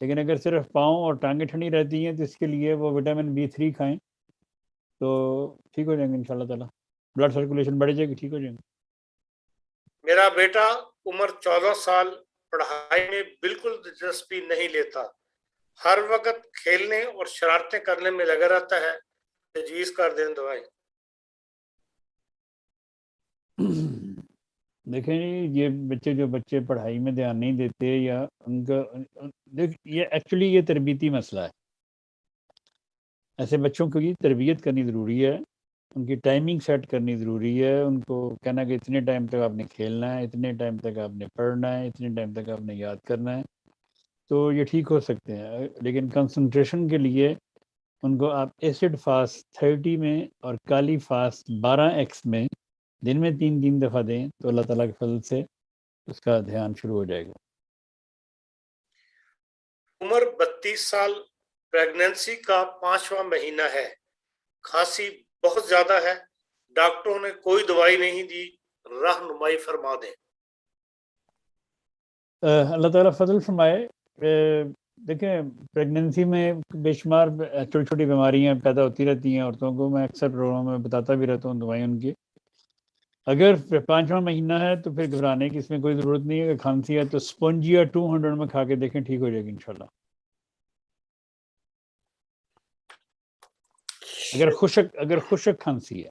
لیکن اگر صرف پاؤں اور ٹانگیں ٹھنڈی رہتی ہیں تو اس کے لیے وہ وٹامن B3 کھائیں تو ٹھیک ہو جائیں گے انشاءاللہ تعالیٰ، بلڈ سرکولیشن بڑھ جائے گی، ٹھیک ہو جائیں گے۔ میرا بیٹا عمر 14 سال پڑھائی میں بالکل دلچسپی نہیں لیتا، ہر وقت کھیلنے اور شرارتیں کرنے میں لگا رہتا ہے، تجویز کر دیں دعائیں۔ دیکھیں جی، یہ بچے پڑھائی میں دھیان نہیں دیتے یا ان کا یہ ایکچولی یہ تربیتی مسئلہ ہے۔ ایسے بچوں کی تربیت کرنی ضروری ہے، ان کی ٹائمنگ سیٹ کرنی ضروری ہے، ان کو کہنا کہ اتنے ٹائم تک آپ نے کھیلنا ہے، اتنے ٹائم تک آپ نے پڑھنا ہے، اتنے ٹائم تک آپ نے یاد کرنا ہے، تو یہ ٹھیک ہو سکتے ہیں۔ لیکن کنسنٹریشن کے لیے ان کو آپ ایسڈ فاسٹ 30 میں اور کالی فاسٹ 12x میں دن میں 3 دفعہ دیں تو اللہ تعالیٰ کے فضل سے اس کا دھیان شروع ہو جائے گا۔ عمر 32 سال، پریگننسی کا 5واں مہینہ ہے، کھانسی بہت زیادہ ہے، ڈاکٹروں نے کوئی دوائی نہیں دی، رہنمائی فرما دیں۔ اللہ تعالیٰ فضل فرمائے۔ دیکھیں پریگننسی میں بے شمار چھوٹی چھوٹی بیماریاں پیدا ہوتی رہتی ہیں عورتوں کو، میں اکثر پروگرام میں بتاتا بھی رہتا ہوں دوائیں ان کی۔ اگر 5واں مہینہ ہے تو پھر گھبرانے کی اس میں کوئی ضرورت نہیں ہے۔ اگر کھانسی ہے تو سپونجیا 200 میں کھا کے دیکھیں، ٹھیک ہو جائے گی انشاءاللہ۔ اگر خشک کھانسی ہے،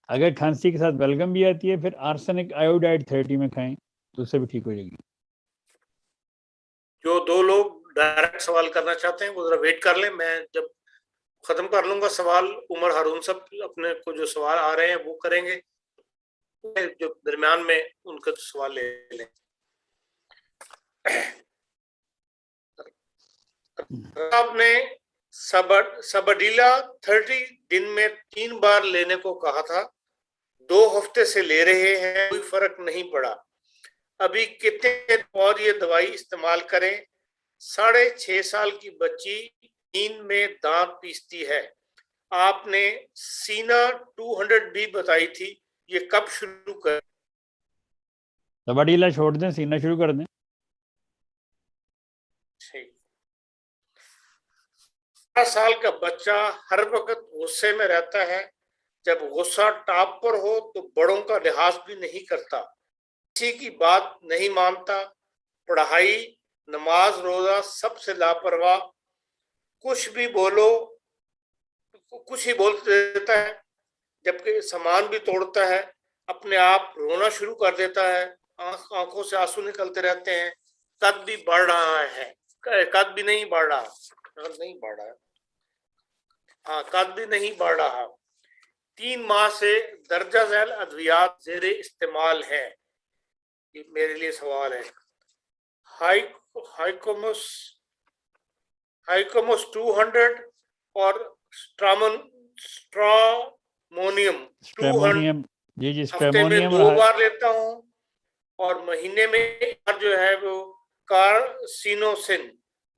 اگر کھانسی کے ساتھ بلغم بھی آتی ہے پھر آرسینک آیوڈائڈ 30 میں کھائیں تو اس سے بھی ٹھیک ہو جائے گی۔ جو دو لوگ ڈائریکٹ سوال کرنا چاہتے ہیں وہ ذرا ویٹ کر لیں، میں جب ختم کر لوں گا سوال، عمر ہارون صاحب اپنے کو جو سوال آ رہے ہیں وہ کریں گے، جو درمیان میں ان کا سوال لے لیں۔ آپ نے سبڈیلا 30 دن میں 3 بار لینے کو کہا تھا، 2 ہفتے سے لے رہے ہیں، کوئی فرق نہیں پڑا، ابھی کتنے اور یہ دوائی استعمال کریں؟ 6.5 سال کی بچی نیند میں دانت پیستی ہے، آپ نے سینا 200 بھی بتائی تھی، یہ کب شروع کریں؟ سبڈیلا چھوڑ دیں، سینا شروع کر دیں۔ ٹھیک۔ 12 سال کا بچہ ہر وقت غصے میں رہتا ہے، جب غصہ ٹاپ پر ہو تو بڑوں کا لحاظ بھی نہیں کرتا، کسی کی بات نہیں مانتا، پڑھائی نماز روزہ سب سے لاپرواہ، کچھ بھی بولو کچھ ہی بول دیتا ہے، جبکہ سامان بھی توڑتا ہے، اپنے آپ رونا شروع کر دیتا ہے، آنکھوں سے آنسو نکلتے رہتے ہیں، قد بھی بڑھ رہا ہے، قد بھی نہیں بڑھ رہا، ہاں قد بھی نہیں بڑھ رہا، 3 ماہ سے درجہ ذیل ادویات زیر استعمال ہے۔ یہ میرے لیے سوال ہے، ہائیکوموس 200 اور اسٹرامونیم 200 جی ہفتے میں اسٹریمونیم 2 بار لیتا ہوں، اور مہینے میں جو ہے وہ کارسینوسن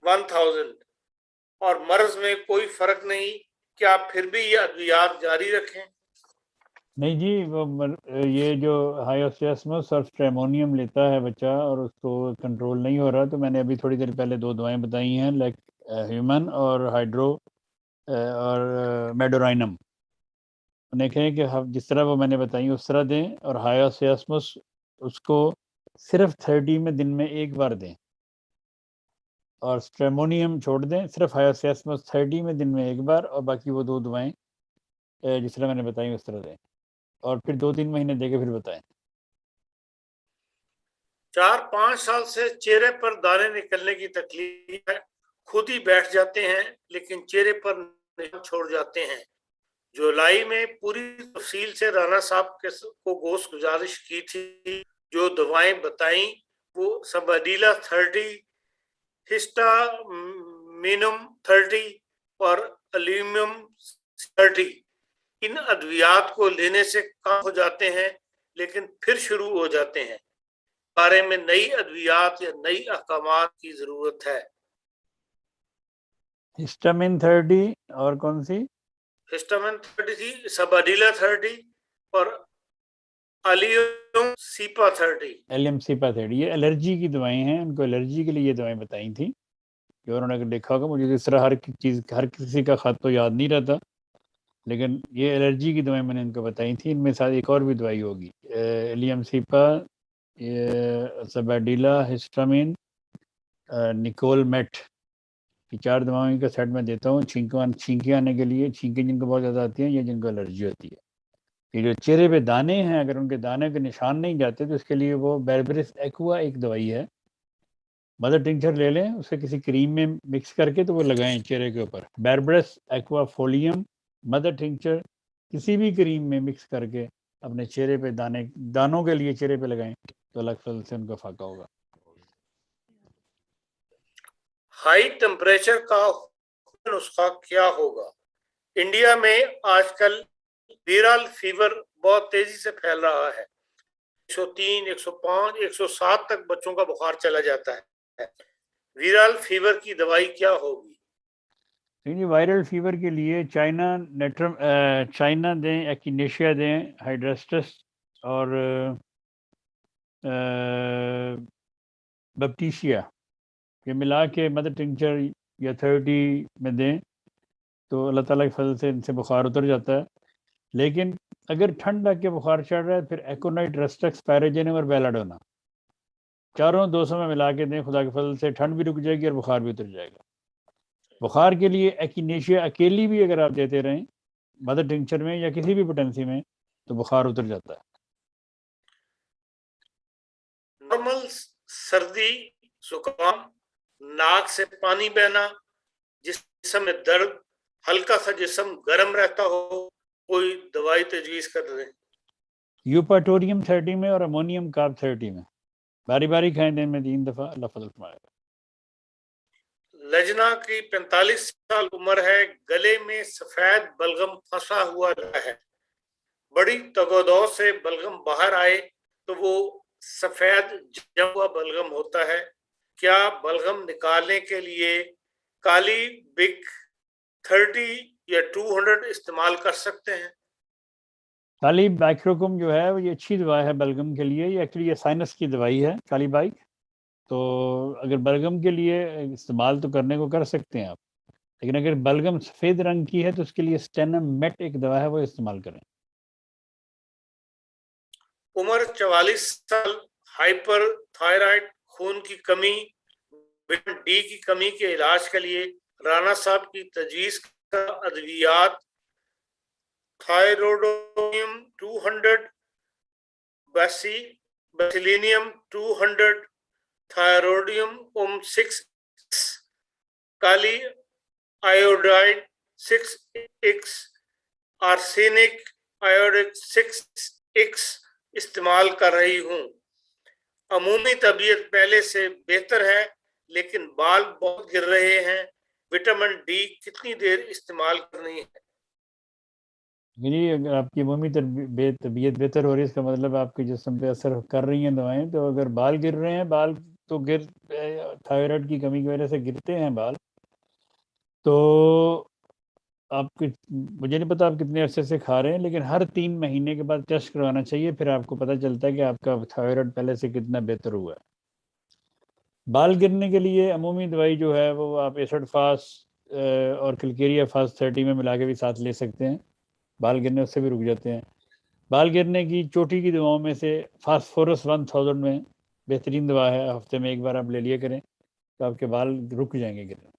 1000، اور مرض میں کوئی فرق نہیں، کیا پھر بھی یہ ادویات جاری رکھیں؟ نہیں جی، یہ جو ہائیوسیاسمس اور اسٹریمونیم لیتا ہے بچہ اور اس کو کنٹرول نہیں ہو رہا، تو میں نے ابھی تھوڑی دیر پہلے 2 دوائیں بتائی ہیں، لائک ہیومن اور ہائیڈرو اور میڈورائنم، دیکھیں کہ جس طرح وہ میں نے بتائی اس طرح دیں، اور ہائیوسیاسمس اس کو صرف 30 میں دن میں 1 بار دیں، اور اسٹریمونیم چھوڑ دیں، صرف ہائیوسیاسمس 30 میں دن میں 1 بار، اور باقی وہ 2 دوائیں جس طرح میں نے بتائی اس طرح دیں، اور پھر 2-3 مہینے دے کے پھر بتائیں۔ 4-5 سال سے چہرے پر دانے نکلنے کی تکلیف ہے، خود ہی بیٹھ جاتے ہیں لیکن چہرے پر نشان چھوڑ جاتے ہیں، جولائی میں پوری تفصیل سے رانا صاحب کو گوشت گزارش کی تھی، جو دوائیں بتائیں وہ سبڈیلا 30، ہسٹامینم 30 اور الومیم 30، ان ادویات کو لینے سے کم ہو جاتے ہیں لیکن پھر شروع ہو جاتے ہیں، بارے میں نئی ادویات یا نئی احکامات کی ضرورت ہے؟ ہسٹامین 30 اور کون سی؟ ہسٹامین 30 تھی، سبڈیلا 30 اور الیم سیپا 30۔ LM سیپا 30 یہ الرجی کی دوائیں ہیں، ان کو الرجی کے لیے یہ دوائیں بتائی تھیں، جو انہوں نے دیکھا ہوگا. مجھے اس طرح ہر کسی کا خط تو یاد نہیں رہتا, لیکن یہ الرجی کی دوائیں میں نے ان کو بتائی تھی. ان میں ساتھ ایک اور بھی دوائی ہوگی, ایلیم سیپا, سبیڈیلا, ہسٹامین, نکول میٹ. یہ 4 دواؤں کا سیٹ میں دیتا ہوں چھینکیں آنے کے لیے. چھینکیں جن کو بہت زیادہ آتی ہیں یا جن کو الرجی ہوتی ہے. یہ جو چہرے پہ دانے ہیں, اگر ان کے دانے کے نشان نہیں جاتے تو اس کے لیے وہ بیربرس ایکوا ایک دوائی ہے. مدر ٹنکچر لے لیں, اسے کسی کریم میں مکس کر کے تو وہ لگائیں چہرے کے اوپر. بیربرس ایکوا فولیم مدر ٹنکچر کسی بھی کریم میں مکس کر کے اپنے چہرے پہ دانوں کے لیے چہرے پہ لگائیں تو اللہ کے فضل سے ان کا فائدہ ہوگا. ہائی ٹمپریچر کا نسخہ کیا ہوگا؟ انڈیا میں آج کل ویرال فیور بہت تیزی سے پھیل رہا ہے. 103, 105, 107 تک بچوں کا بخار چلا جاتا ہے. ویرال فیور کی دوائی کیا ہوگی؟ وائرل فیور کے لیے چائنا دیں, ایکینیشیا دیں, ہائیڈرسٹس اور بپٹیشیا, یہ ملا کے مدر ٹنکچر یا 30 میں دیں تو اللہ تعالیٰ کے فضل سے ان سے بخار اتر جاتا ہے. لیکن اگر ٹھنڈ لگ کے بخار چڑھ رہا ہے پھر ایکونائٹ, رسٹکس, پیراجینم اور بیلاڈونا چاروں 200 میں ملا کے دیں. خدا کے فضل سے ٹھنڈ بھی رک جائے گی اور بخار بھی اتر جائے گا. بخار کے لیے ایکینیشیا اکیلی بھی اگر آپ دیتے رہیں مدر ٹنکچر میں یا کسی بھی پوٹنسی میں تو بخار اتر جاتا ہے. نارمل سردی, زکام, ناک سے پانی بہنا, جسم میں درد, ہلکا سا جسم گرم رہتا ہو, کوئی دوائی تجویز کر دیں؟ یوپاٹوریم 30 میں اور امونیم کارب 30 میں باری باری کھائیں دن میں 3 دفعہ, اللہ فضل فرمائے گا. لجنا کی 45 سال عمر ہے, گلے میں سفید بلغم پھنسا ہوا ہے. بڑی تگودو سے بلغم باہر آئے تو وہ سفید جمع ہوا بلغم ہوتا ہے. کیا بلغم نکالنے کے لیے کالی بک 30 یا 200 استعمال کر سکتے ہیں؟ کالی بائکروکم جو ہے وہ یہ اچھی دوا ہے بلغم کے لیے. یہ ایکچولی یہ سائنس کی دوائی ہے کالی بائک. تو اگر بلغم کے لیے استعمال تو کرنے کو کر سکتے ہیں آپ, لیکن اگر بلغم سفید رنگ کی ہے تو اس کے لیے اسٹینم میٹ ایک دوا ہے وہ استعمال کریں. عمر 44 سال, ہائپر تھائرائڈ, خون کی کمی, وٹامن ڈی کی کمی کے علاج کے لیے رانا صاحب کی تجویز کا ادویات تھائروڈونیم 200, بیسیلینیم 200, تھائروڈیم 6, کالی آیوڈائڈ 6x, آرسینک آیوڈائڈ 6x استعمال کر رہی ہوں. عمومی طبیعت پہلے سے بہتر ہے لیکن بال بہت گر رہے ہیں. وٹامن ڈی کتنی دیر استعمال کرنی ہے؟ یعنی اگر آپ کی عمومی طبیعت بہتر ہو رہی ہے اس کا مطلب آپ کے جسم پہ اثر کر رہی ہیں دوائیں. تو اگر بال گر رہے ہیں, بال تو تھائرائڈ کی کمی کی وجہ سے گرتے ہیں بال, تو آپ کے مجھے نہیں پتا آپ کتنے عرصے سے کھا رہے ہیں, لیکن ہر 3 مہینے کے بعد ٹیسٹ کروانا چاہیے. پھر آپ کو پتہ چلتا ہے کہ آپ کا تھائرائڈ پہلے سے کتنا بہتر ہوا ہے. بال گرنے کے لیے عمومی دوائی جو ہے وہ آپ ایسڈ فاس اور کلکیریا فاس 30 میں ملا کے بھی ساتھ لے سکتے ہیں. بال گرنے اس سے بھی رک جاتے ہیں. بال گرنے کی چوٹی کی دواؤں میں سے فاسفورس 1000 میں بہترین دوا ہے. ہفتے میں ایک بار آپ لے لیا کریں تو آپ کے بال رک جائیں گے گرنا.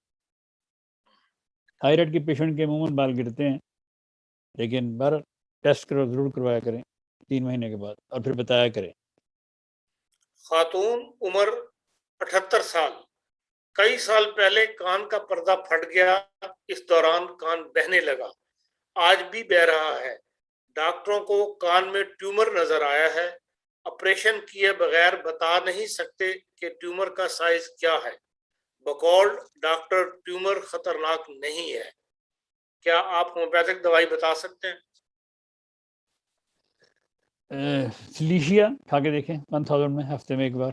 تھائرائڈ کے پیشنٹ کے عموماً بال گرتے ہیں, لیکن بار ٹیسٹ ضرور کروایا کریں 3 مہینے کے بعد اور پھر بتایا کریں. خاتون, عمر 78 سال, کئی سال پہلے کان کا پردہ پھٹ گیا, اس دوران کان بہنے لگا, آج بھی بہ رہا ہے. ڈاکٹروں کو کان میں ٹیومر نظر آیا ہے. آپریشن کیے بغیر بتا نہیں سکتے کہ ٹیومر کا سائز کیا ہے. بقول ڈاکٹر ٹیومر خطرناک نہیں ہے. کیا آپ ہومیوپیتھک دوائی بتا سکتے ہیں؟ سلیشیا کھا کے دیکھیں 1000 میں ہفتے میں ایک بار.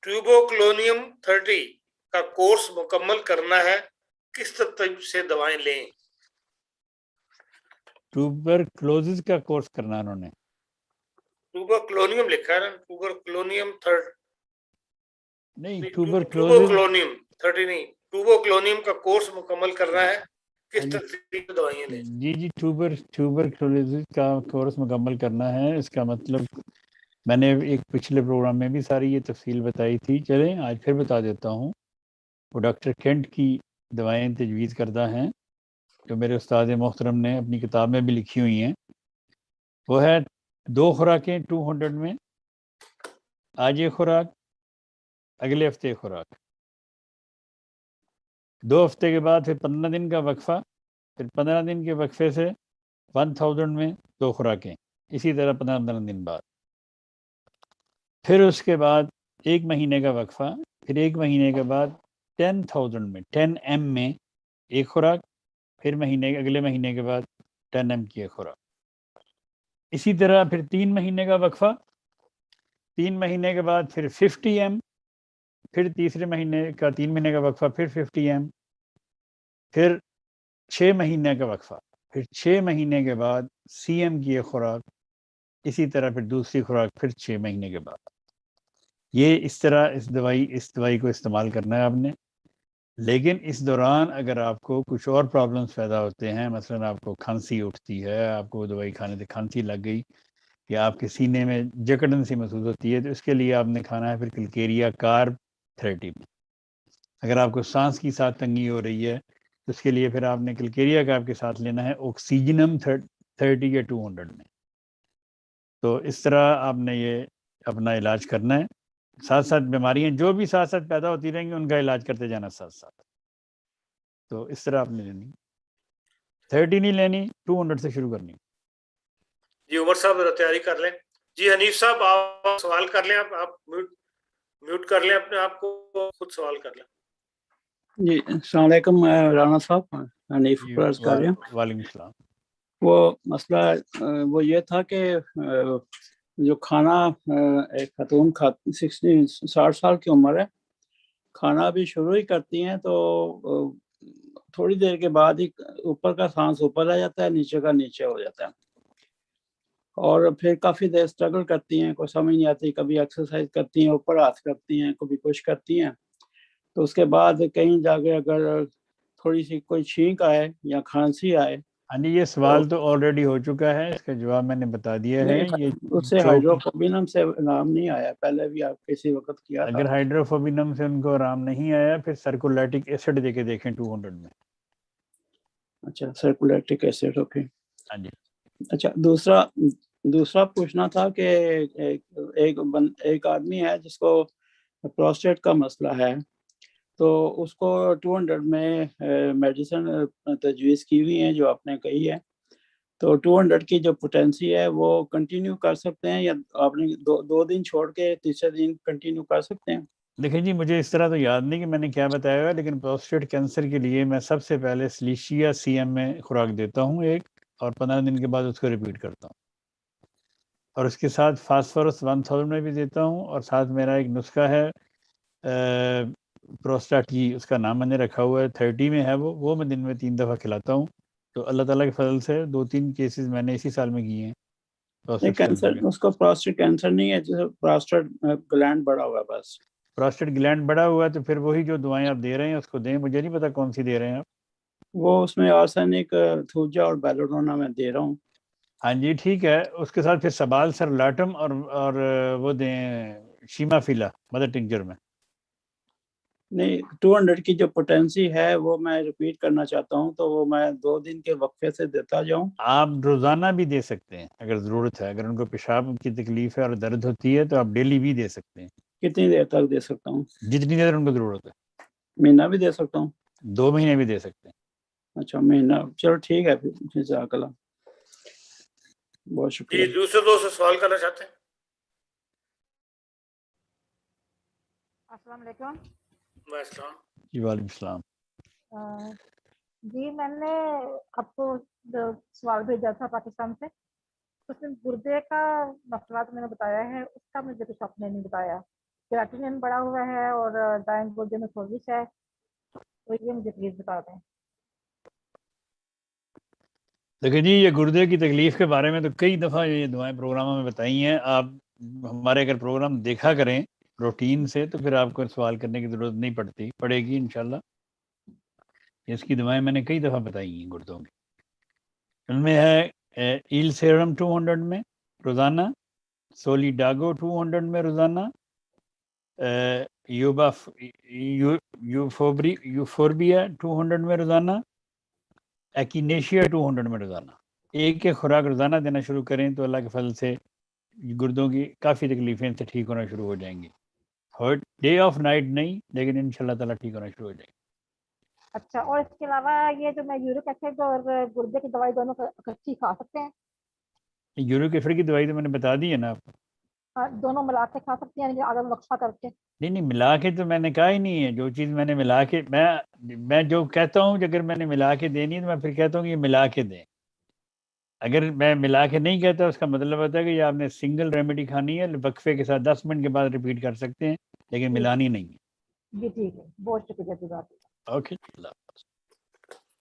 ٹیوبوکلونیم 30 کا کورس مکمل کرنا ہے, کس ترتیب سے دوائیں لیں؟ ٹوبرکلوزز کا کورس کرنا انہوں نے. ٹیوبوکلونیم لکھا ہے نا, ٹیوبوکلونیم 30. نہیں ٹوبوکلونیم 30 نہیں، ٹوبوکلونیم کا کورس مکمل کرنا ہے، کس ترتیب سے دوائیاں لیں؟ جی ٹیوبرکلوزس کا کورس مکمل کرنا ہے، اس کا مطلب میں نے ایک پچھلے پروگرام میں بھی ساری یہ تفصیل بتائی تھی، چلیں آج پھر بتا دیتا ہوں۔ وہ ڈاکٹر کینٹ کی دوائیں تجویز کردہ ہیں جو میرے استاد محترم نے اپنی کتاب میں بھی لکھی ہوئی ہیں۔ وہ ہے 2 خوراکیں 200 میں، آج ایک خوراک، اگلے ہفتے ایک خوراک، 2 ہفتے کے بعد پھر 15 دن کا وقفہ، پھر 15 دن کے وقفے سے 1000 میں 2 خوراکیں، اسی طرح 15 دن بعد، پھر اس کے بعد 1 مہینے کا وقفہ، پھر 1 مہینے کے بعد 10,000 میں 10 ایم میں ایک خوراک، پھر اگلے مہینے کے بعد 10 ایم کی ایک خوراک، اسی طرح پھر 3 مہینے کا وقفہ، 3 مہینے کے بعد پھر 50 ایم، پھر تیسرے مہینے کا 3 مہینے کا وقفہ، پھر 50 ایم، پھر 6 مہینے کا وقفہ، پھر 6 مہینے کے بعد سی ایم کی ایک خوراک، اسی طرح پھر دوسری خوراک پھر 6 مہینے کے بعد۔ یہ اس طرح اس دوائی کو استعمال کرنا ہے آپ نے۔ لیکن اس دوران اگر آپ کو کچھ اور پرابلمس پیدا ہوتے ہیں، مثلا آپ کو کھانسی اٹھتی ہے، آپ کو دوائی کھانے سے کھانسی لگ گئی، یا آپ کے سینے میں جکڑن سی محسوس ہوتی ہے، تو اس کے لیے آپ نے کھانا ہے پھر کلکیریا کارب تھراپی میں۔ اگر آپ کو سانس کی ساتھ تنگی ہو رہی ہے تو اس کے لیے پھر آپ نے کلکیریا کارب کے ساتھ لینا ہے آکسیجنم 30 یا 200 میں۔ تو اس طرح آپ نے یہ اپنا علاج کرنا ہے، ساتھ ساتھ بیماریاں جو بھی ساتھ ساتھ پیدا ہوتی رہیں گی ان کا علاج کرتے جانا ساتھ ساتھ۔ تو اس طرح آپ نے لینی، 30 نہیں لینی، 200 سے شروع کرنی۔ جی عمر صاحب ذرا تیاری کر لیں۔ جی حنیف صاحب آپ سوال کر لیں، آپ میوٹ کر لیں اپنے آپ کو، خود سوال کر لیں۔ جی السلام علیکم رانا صاحب، حنیف پر عرض کر رہے ہیں۔ وعلیکم السلام۔ وہ مسئلہ وہ یہ تھا کہ جو کھانا ایک خاتون 60 سال کی عمر ہے، کھانا بھی شروع ہی کرتی ہیں تو تھوڑی دیر کے بعد ہی اوپر کا سانس اوپر آ جاتا ہے، نیچے کا نیچے ہو جاتا ہے، اور پھر کافی دیر اسٹرگل کرتی ہیں، کوئی سمجھ نہیں آتی، کبھی ایکسرسائز کرتی ہیں، اوپر ہاتھ کرتی ہیں، کبھی کچھ کرتی ہیں، تو اس کے بعد کہیں جا کے اگر تھوڑی سی کوئی چھینک آئے یا کھانسی آئے، ہاں جی، یہ سوال تو آلریڈی ہو چکا ہے، اس کا جواب میں نے بتا دیا ہے۔ یہ اس سے ہائیڈروفوبینم سے نام نہیں آیا، پہلے بھی آپ کسی وقت کیا تھا۔ اگر ہائیڈروفوبینم سے ان کو آرام نہیں آیا پھر سرکولیٹک ایسڈ دے کے دیکھیں 200 میں۔ اچھا سرکولیٹک ایسڈ، اوکے۔ ہاں جی۔ اچھا دوسرا پوچھنا تھا کہ ایک آدمی ہے جس کو پروسٹیٹ کا مسئلہ ہے، تو اس کو 200 میں میڈیسن تجویز کی ہوئی ہیں جو آپ نے کہی ہے، تو 200 کی جو پوٹینسی ہے وہ کنٹینیو کر سکتے ہیں یا آپ نے 2 دن چھوڑ کے تیسرے دن کنٹینیو کر سکتے ہیں؟ دیکھیں جی، مجھے اس طرح تو یاد نہیں کہ میں نے کیا بتایا ہے، لیکن پروسٹیٹ کینسر کے لیے میں سب سے پہلے سلیشیا سی ایم میں خوراک دیتا ہوں ایک، اور 15 دن کے بعد اس کو ریپیٹ کرتا ہوں، اور اس کے ساتھ فاسفورس 1000 میں بھی دیتا ہوں، اور ساتھ میرا ایک نسخہ ہے پروسٹاٹ کی، اس کا نام میں نے رکھا ہوا ہے، 30 میں ہے وہ میں دن میں 3 دفعہ کھلاتا ہوں۔ تو اللہ تعالیٰ کے فضل سے 2-3 کیسز میں نے اسی سال میں کیے ہیں پروسٹیٹ کینسر کے۔ اس کو پروسٹیٹ کینسر نہیں ہے، جیسے پروسٹیٹ گلینڈ بڑا ہوا ہے بس۔ پروسٹیٹ گلینڈ بڑا ہوا ہے تو پھر وہی جو دوائیں آپ دے رہے ہیں اس کو دیں، مجھے نہیں پتا کون سی دے رہے ہیں آپ۔ وہ اس میں آرسینک، تھوجا اور بیلوڈونا میں دے رہا ہوں۔ ہاں جی ٹھیک ہے، اس کے ساتھ پھر سبال سر لاٹم اور وہ دیں شیما فیلا مدر ٹنکچر میں۔ نہیں، 200 کی جو پوٹینسی ہے وہ میں ریپیٹ کرنا چاہتا ہوں، تو وہ میں 2 دن کے وقفے سے دیتا جاؤں؟ آپ روزانہ بھی دے سکتے ہیں اگر ضرورت ہے، اگر ان کو پیشاب کی تکلیف ہے اور درد ہوتی ہے تو آپ ڈیلی بھی دے سکتے ہیں۔ کتنی دیر تک دے سکتا ہوں؟ جتنی دیر ان کو ضرورت ہے۔ مہینہ بھی دے سکتا ہوں؟ 2 مہینے بھی دے سکتے ہیں۔ اچھا مہینہ، چلو ٹھیک ہے، پھر جزاک اللہ، بہت شکریہ۔ جی دوسرے دوست سوال کرنا چاہتے ہیں؟ السلام علیکم۔ السلام۔ جی وعلیکم السلام۔ جی میں نے آپ کو سوال بھیجا تھا پاکستان سے، اس میں گردے کا مسئلہ تو میں نے بتایا ہے، اس کا مجھے کچھ آپ نے نہیں بتایا، کریاٹینین بڑا ہوا ہے اور دائیں گردے میں سوزش ہے، تو یہ مجھے پلیز بتا دیں۔ دیکھیں جی، یہ گردے کی تکلیف کے بارے میں تو کئی دفعہ یہ دعائیں پروگراموں میں بتائی ہیں، آپ ہمارے اگر پروگرام دیکھا کریں روٹین سے تو پھر آپ کو سوال کرنے کی ضرورت نہیں پڑے گی انشاءاللہ. اس کی دوائیں میں نے کئی دفعہ بتائی ہیں گردوں کی. ان میں ہے ایل سیرم 200 میں روزانہ، سولیڈاگو 200 میں روزانہ، یوفوربیا 200 میں روزانہ، ایکینیشیا 200 میں روزانہ. ایک خوراک روزانہ دینا شروع کریں تو اللہ کے فضل سے گردوں کی کافی تکلیفیں سے ٹھیک ہونا شروع ہو جائیں گی. ڈے آف نائٹ نہیں، لیکن انشاءاللہ تعالیٰ ٹھیک ہونا شروع ہو جائیں گی. اچھا، اور اس کے علاوہ یہ جو میں یورک ایسڈ اور گردے کی دوائی دونوں اکٹھی کھا سکتے ہیں؟ یورک ایسڈ کی دوائی تو میں نے بتا دی ہے نا آپ کو. دونوں ملا کے کھا سکتے ہیں اگر وقفہ کر کے؟ نہیں ملا کے تو میں نے کہا ہی نہیں ہے. جو چیز میں نے ملا کے میں جو کہتا ہوں اگر میں نے ملا کے دینی ہے تو میں پھر کہتا ہوں کہ یہ ملا کے دیں. اگر میں ملا کے نہیں کہتا اس کا مطلب ہوتا ہے کہ یہ آپ نے سنگل ریمیڈی کھانی ہے، وقفے کے ساتھ 10 منٹ کے بعد ریپیٹ کر سکتے ہیں، لیکن ملانی نہیں ہے. جی ٹھیک ہے، بہت شکریہ جی بات. اوکے اللہ حافظ.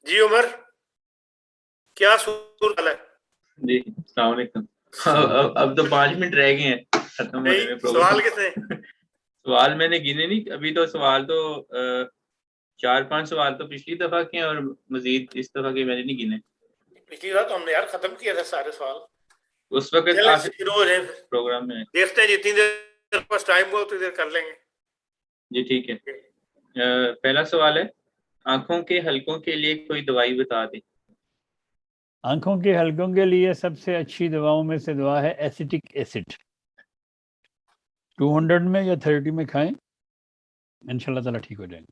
جی عمر، کیا صورت حال ہے؟ جی السلام علیکم. اب تو 5 منٹ رہ گئے ہیں ختم ہونے میں پروگرام. سوال کتنے؟ سوال میں نے گنے نہیں ابھی تو. سوال تو 4-5 سوال تو پچھلی دفعہ کے ہیں اور مزید اس دفعہ کے میں نے نہیں گنے. پچھلی بار تو ہم نے یار ختم کیا تھا سارے سوال اس وقت شروع ہو جائیں پروگرام میں. دیکھتے ہیں جتنی دیر پاس ٹائم ہو تو دیر کر لیں گے. جی ٹھیک ہے. پہلا سوال ہے، آنکھوں کے حلقوں کے لیے کوئی دوائی بتا دیں. آنکھوں کے حلقوں کے لیے سب سے اچھی دواؤں میں سے دوا ہے ایسیٹک ایسڈ. 200 میں یا 30 میں کھائیں، انشاءاللہ تعالیٰ ٹھیک ہو جائیں گے.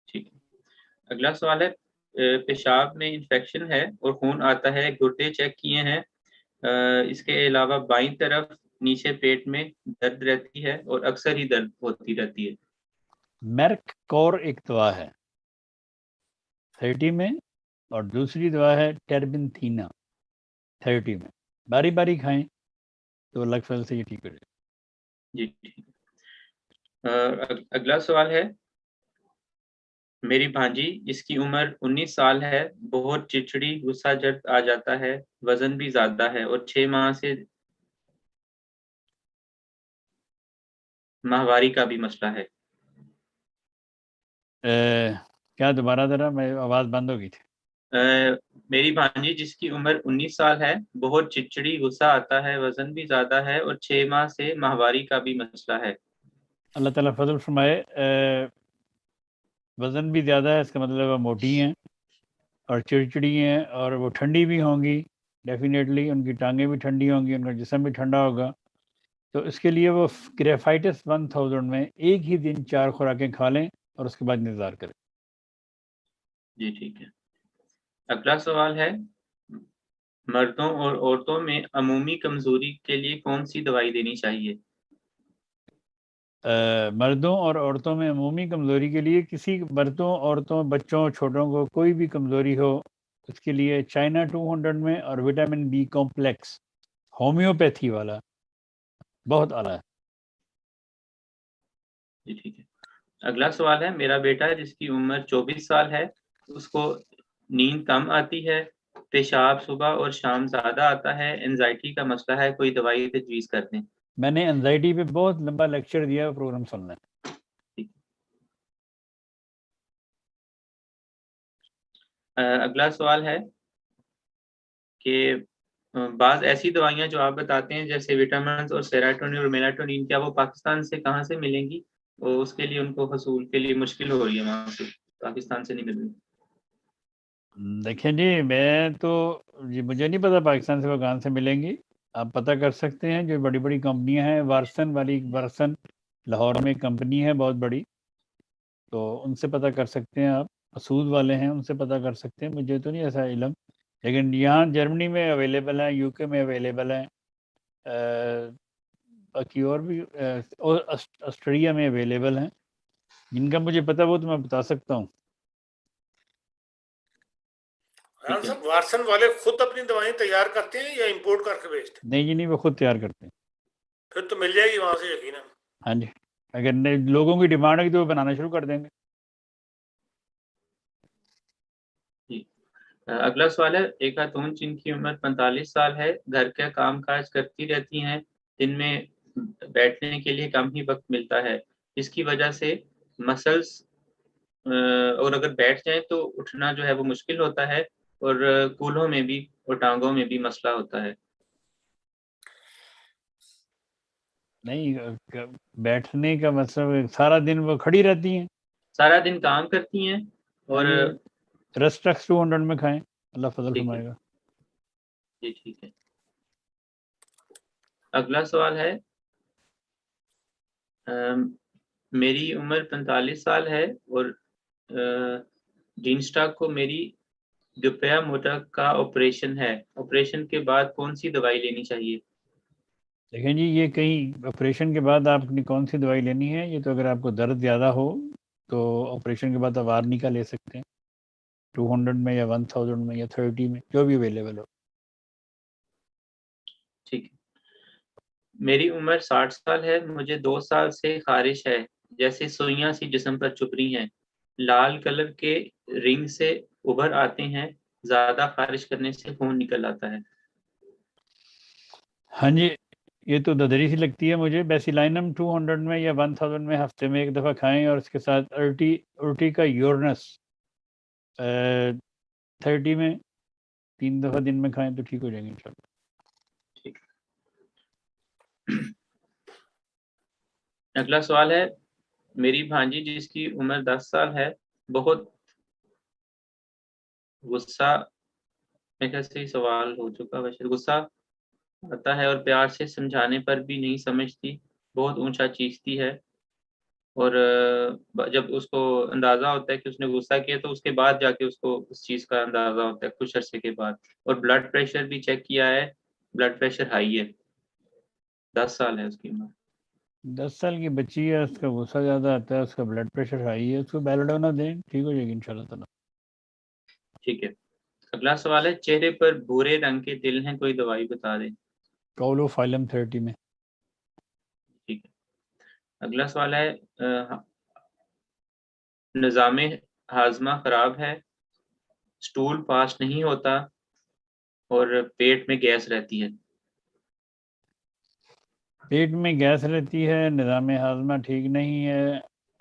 ٹھیک ہے. اگلا سوال ہے، پیشاب میں انفیکشن ہے اور خون آتا ہے، گردے چیک کیے ہیں، اس کے علاوہ بائیں طرف نیچے پیٹ میں درد رہتی ہے اور اکثر ہی درد ہوتی رہتی ہے. میرک کور ایک دوا ہے 30 میں، اور دوسری دوا ہے ٹربنتھینا 30 میں. باری باری کھائیں تو اللہ کے فضل سے یہ ٹھیک ہو جائے. جی ٹھیک ہے. اگلا سوال ہے، میری بھانجی جس کی عمر 19 سال ہے بہت چڑچڑی، غصہ جلد آ جاتا ہے، وزن بھی زیادہ ہے اور 6 ماہ سے ماہواری کا بھی مسئلہ ہے. کیا دوبارہ ذرا، میں آواز بند ہو گئی تھی. میری بھانجی جس کی عمر 19 سال ہے بہت چڑچڑی، غصہ آتا ہے، وزن بھی زیادہ ہے اور 6 ماہ سے ماہواری کا بھی مسئلہ ہے. اللہ تعالیٰ فضل فرمائے. وزن بھی زیادہ ہے، اس کا مطلب وہ موٹی ہیں اور چڑچڑی ہیں، اور وہ ٹھنڈی بھی ہوں گی ڈیفینیٹلی. ان کی ٹانگیں بھی ٹھنڈی ہوں گی، ان کا جسم بھی ٹھنڈا ہوگا. تو اس کے لیے وہ گریفائٹس 1000 میں ایک ہی دن 4 خوراکیں کھا لیں اور اس کے بعد انتظار کریں. جی ٹھیک ہے. اگلا سوال ہے، مردوں اور عورتوں میں عمومی کمزوری کے لیے کون سی دوائی دینی چاہیے؟ مردوں اور عورتوں میں عمومی کمزوری کے لیے کسی مردوں، عورتوں، بچوں، چھوٹوں کو کوئی بھی کمزوری ہو اس کے لیے چائنا 200 میں اور وٹامن بی کمپلیکس ہومیوپیتھی والا بہت اعلیٰ ہے. جی ٹھیک ہے. اگلا سوال ہے، میرا بیٹا جس کی عمر 24 سال ہے اس کو نیند کم آتی ہے، پیشاب صبح اور شام زیادہ آتا ہے، انزائٹی کا مسئلہ ہے، کوئی دوائی تجویز کر دیں. میں نے انزائٹی پہ بہت لمبا لیکچر دیا، پروگرام سننا ہے. اگلا سوال ہے کہ بعض ایسی دوائیاں جو آپ بتاتے ہیں جیسے وٹامنز اور سیراٹونین اور میلاٹونین، کیا وہ پاکستان سے کہاں سے ملیں گی؟ اور اس کے لیے ان کو حصول کے لیے مشکل ہو رہی ہے، وہاں سے پاکستان سے نہیں مل رہی. دیکھیں جی، میں تو مجھے نہیں پتا پاکستان سے وہ کہاں سے ملیں گی. آپ پتہ کر سکتے ہیں، جو بڑی بڑی کمپنیاں ہیں، وارسن لاہور میں کمپنی ہے بہت بڑی، تو ان سے پتہ کر سکتے ہیں آپ. مسعود والے ہیں، ان سے پتہ کر سکتے ہیں. مجھے تو نہیں ایسا علم، لیکن یہاں جرمنی میں اویلیبل ہیں، یو کے میں اویلیبل ہیں، باقی اور بھی آسٹریلیا میں اویلیبل ہیں. جن کا مجھے پتہ وہ تو میں بتا سکتا ہوں. وارسن والے خود اپنی دوائیں تیار کرتے ہیں یا امپورٹ کر کے بیچتے ہیں؟ نہیں جی نہیں، وہ خود تیار کرتے ہیں. پھر تو مل جائے گی وہاں سے یقیناً. ہاں جی، اگر لوگوں کی ڈیمانڈ ہے تو وہ بنانا شروع کر دیں گے. اگلا سوال ہے، ایک خاتون جن کی عمر 45 سال ہے، گھر کا کام کاج کرتی رہتی ہیں، دن میں بیٹھنے کے لیے کم ہی وقت ملتا ہے، جس کی وجہ سے مسلس اور اگر بیٹھ جائیں تو اٹھنا جو ہے وہ مشکل ہوتا ہے، اور کولہوں میں بھی اور ٹانگوں میں بھی مسئلہ ہوتا ہے۔ نہیں، بیٹھنے کا مطلب سارا دن وہ کھڑی رہتی ہیں، سارا دن کام کرتی ہیں اور رسٹرکس 200 میں کھائیں، اللہ فضل ٹھیک ہے فرمائے گا۔ جی ٹھیک ہے۔ اگلا سوال ہے، میری عمر 45 سال ہے اور جین سٹاک کو میری گپیا موٹا کا آپریشن ہے، آپریشن کے بعد کون سی دوائی لینی چاہیے؟ دیکھیں جی، یہ کہیں آپریشن کے بعد آپ نے کون سی دوائی لینی ہے، یہ تو اگر آپ کو درد زیادہ ہو تو آپریشن کے بعد آپ آرنی کا لے سکتے ہیں، 200 میں یا 1000 میں یا 30 میں، جو بھی اویلیبل ہو۔ ٹھیک ہے۔ میری عمر 60 سال ہے، مجھے 2 سال سے خارش ہے، جیسے سوئیاں سی جسم پر چبھ رہی ہیں، لال کلر کے رنگ سے ابھر آتے ہیں، زیادہ خارش کرنے سے خون نکل آتا ہے۔ ہاں جی، یہ تو ددری سی لگتی ہے مجھے۔ بیسیلائنم 200 میں یا 1000 میں ہفتے میں ایک دفعہ کھائیں، اور اس کے ساتھ الٹی کا یورنس 30 میں 3 دفعہ دن میں کھائیں تو ٹھیک ہو جائیں گے انشاءاللہ۔ ٹھیک۔ اگلا سوال ہے، میری بھانجی جس کی عمر 10 سال ہے بہت غصہ، میرے خیال سے سوال ہو چکا ویسے، غصہ آتا ہے اور پیار سے سمجھانے پر بھی نہیں سمجھتی، بہت اونچا چیختی ہے، اور جب اس کو اندازہ ہوتا ہے کہ اس نے غصہ کیا تو اس کے بعد جا کے اس کو اس چیز کا اندازہ ہوتا ہے کچھ عرصے کے بعد، اور بلڈ پریشر بھی چیک کیا ہے، بلڈ پریشر ہائی ہے، 10 سال ہے اس کی عمر۔ 10 سال کی بچی ہے، اس کا غصہ زیادہ آتا ہے، اس کا بلڈ پریشر ہائی ہے، اس کو بیلڈونا دیں، ٹھیک ہو جائے گی انشاءاللہ تعالیٰ۔ ٹھیک ہے۔ اگلا سوال ہے، چہرے پر بھورے رنگ کے تل ہیں، کوئی دوائی بتا دیں۔ کولو فائلم 30 میں۔ ٹھیک ہے۔ اگلا سوال ہے، نظام ہاضمہ خراب ہے، سٹول پاس نہیں ہوتا اور پیٹ میں گیس رہتی ہے۔ پیٹ میں گیس رہتی ہے، نظام ہاضمہ ٹھیک نہیں ہے،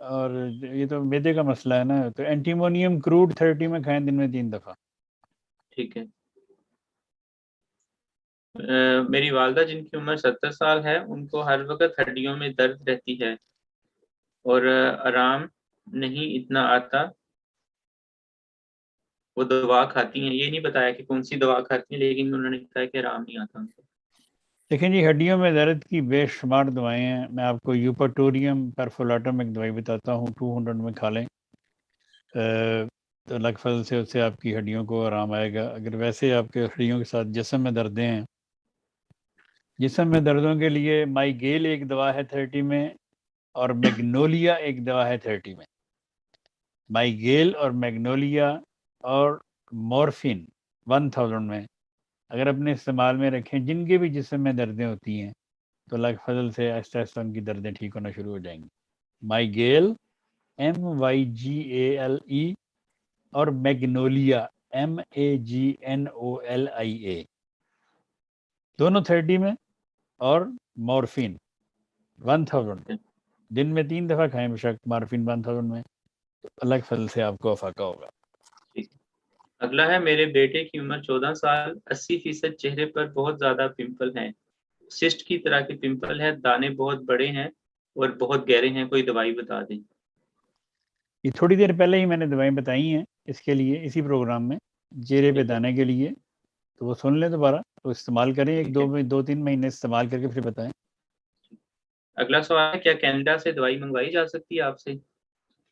اور یہ تو میدے کا مسئلہ ہے نا، تو اینٹیمونیم کروڈ 30 میں کھائیں، دن میں 3 دفعہ۔ ٹھیک ہے۔ میری والدہ جن کی عمر 70 سال ہے، ان کو ہر وقت ہڈیوں میں درد رہتی ہے اور آرام نہیں اتنا آتا، وہ دوا کھاتی ہیں، یہ نہیں بتایا کہ کون سی دوا کھاتی ہیں، لیکن انہوں نے بتایا کہ آرام نہیں آتا ان کو۔ دیکھیں جی، ہڈیوں میں درد کی بے شمار دوائیں ہیں، میں آپ کو یوپاٹوریم پرفولاٹم ایک دوائی بتاتا ہوں، 200 میں کھا لیں، تو لگ فضل سے اس سے آپ کی ہڈیوں کو آرام آئے گا۔ اگر ویسے آپ کے ہڈیوں کے ساتھ جسم میں دردیں ہیں، جسم میں دردوں کے لیے مائی گیل ایک دوا ہے 30 میں، اور میگنولیا ایک دوا ہے 30 میں۔ مائی گیل اور میگنولیا اور مورفین 1000 میں اگر اپنے استعمال میں رکھیں، جن کے بھی جسم میں دردیں ہوتی ہیں تو اللہ کے فضل سے آہستہ آہستہ ان کی دردیں ٹھیک ہونا شروع ہو جائیں گی۔ مائی گیل MYGALE اور میگنولیا MAGNOLIA، دونوں 30 میں، اور مورفین 1000 دن میں 3 دفعہ کھائیں، بشک مورفین 1000 میں، تو اللہ کے فضل سے آپ کو افاقہ ہوگا۔ ٹھیک۔ اگلا ہے، میرے بیٹے کی عمر 14 سال، 80% چہرے پر بہت زیادہ پمپل ہیں، سسٹ کی طرح کے پمپل ہیں، دانے بہت بڑے ہیں اور بہت گہرے ہیں، کوئی دوائی بتا دیں۔ یہ تھوڑی دیر پہلے ہی میں نے دوائیں بتائی ہیں اس کے لیے، اسی پروگرام میں، چہرے پہ ٹھیک ہے۔ دانے کے لیے، تو وہ سن لیں دوبارہ، تو استعمال کریں، ایک ٹھیک ہے۔ 2-3 مہینے استعمال کر کے پھر بتائیں۔ اگلا سوال ہے، کیا کینیڈا سے دوائی منگوائی جا سکتی ہے آپ سے؟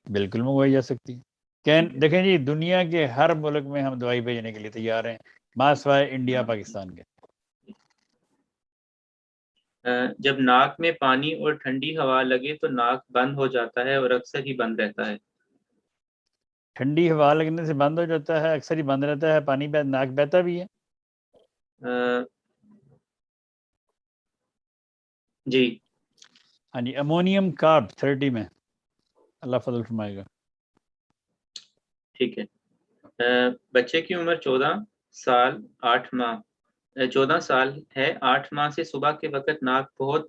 بالکل منگوائی جا سکتی ہے۔ ٹھیک ہے۔ دیکھیں جی، دنیا کے ہر ملک میں ہم دوائی بھیجنے کے لیے تیار ہیں، ماں سوائے انڈیا پاکستان کے۔ جب ناک میں پانی اور ٹھنڈی ہوا لگے تو ناک بند ہو جاتا ہے اور اکثر ہی بند رہتا ہے۔ ٹھنڈی ہوا لگنے سے بند ہو جاتا ہے، اکثر ہی بند رہتا ہے، پانی ناک بہتا بھی ہے۔ جی ہاں جی، امونیم کارب 30 میں، اللہ فضل فرمائے گا۔ ٹھیک ہے۔ بچے کی عمر 14 سال 8 ماہ 14 سال ہے، 8 ماہ سے صبح کے وقت ناک بہت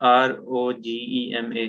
ROGEMA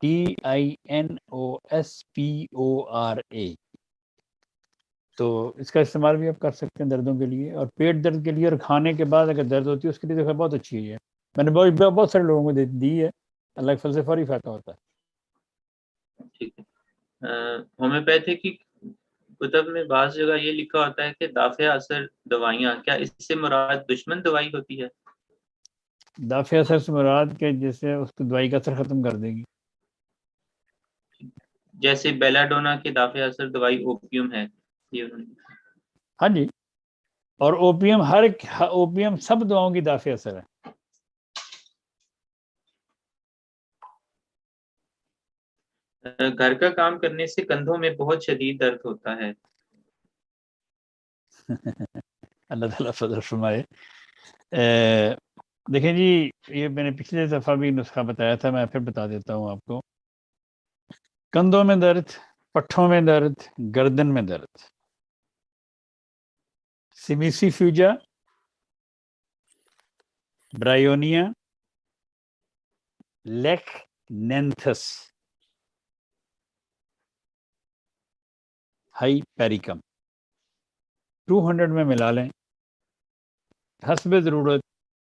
TINOSPORA تو اس کا استعمال بھی آپ کر سکتے ہیں دردوں کے لیے، اور پیٹ درد کے لیے اور کھانے کے بعد اگر درد ہوتی ہے اس کے لیے تو بہت اچھی ہے. میں نے بہت سارے لوگوں کو دی ہے، اللہ کے فضل سے فوری فائدہ ہوتا ہے. ٹھیک ہے. ہومیوپیتھی کی کتب میں بعض جگہ یہ لکھا ہوتا ہے کہ دافع اثر دوائیاں، کیا اس سے مراد دشمن دوائی ہوتی ہے؟ دافع اثر سے مراد کہ جیسے اس کو دوائی کا اثر ختم کر دے گی. جیسے بیلاڈونا کے دافع اثر دوائی اوپیوم ہے، یہ ہاں جی، اور اوپیم سب دواؤں کی دافع اثر ہے. گھر کا کام کرنے سے کندھوں میں بہت شدید درد ہوتا ہے. اللہ تعالیٰ فضل فرمائے. دیکھیں جی، یہ میں نے پچھلے دفعہ بھی نسخہ بتایا تھا، میں پھر بتا دیتا ہوں آپ کو. کندھوں میں درد، پٹھوں میں درد، گردن میں درد، سیمیسی فیوجا، برائیونیا، لیک نینتھس، ہائی پیریکم، 200 میں ملا لیں، حسب ضرورت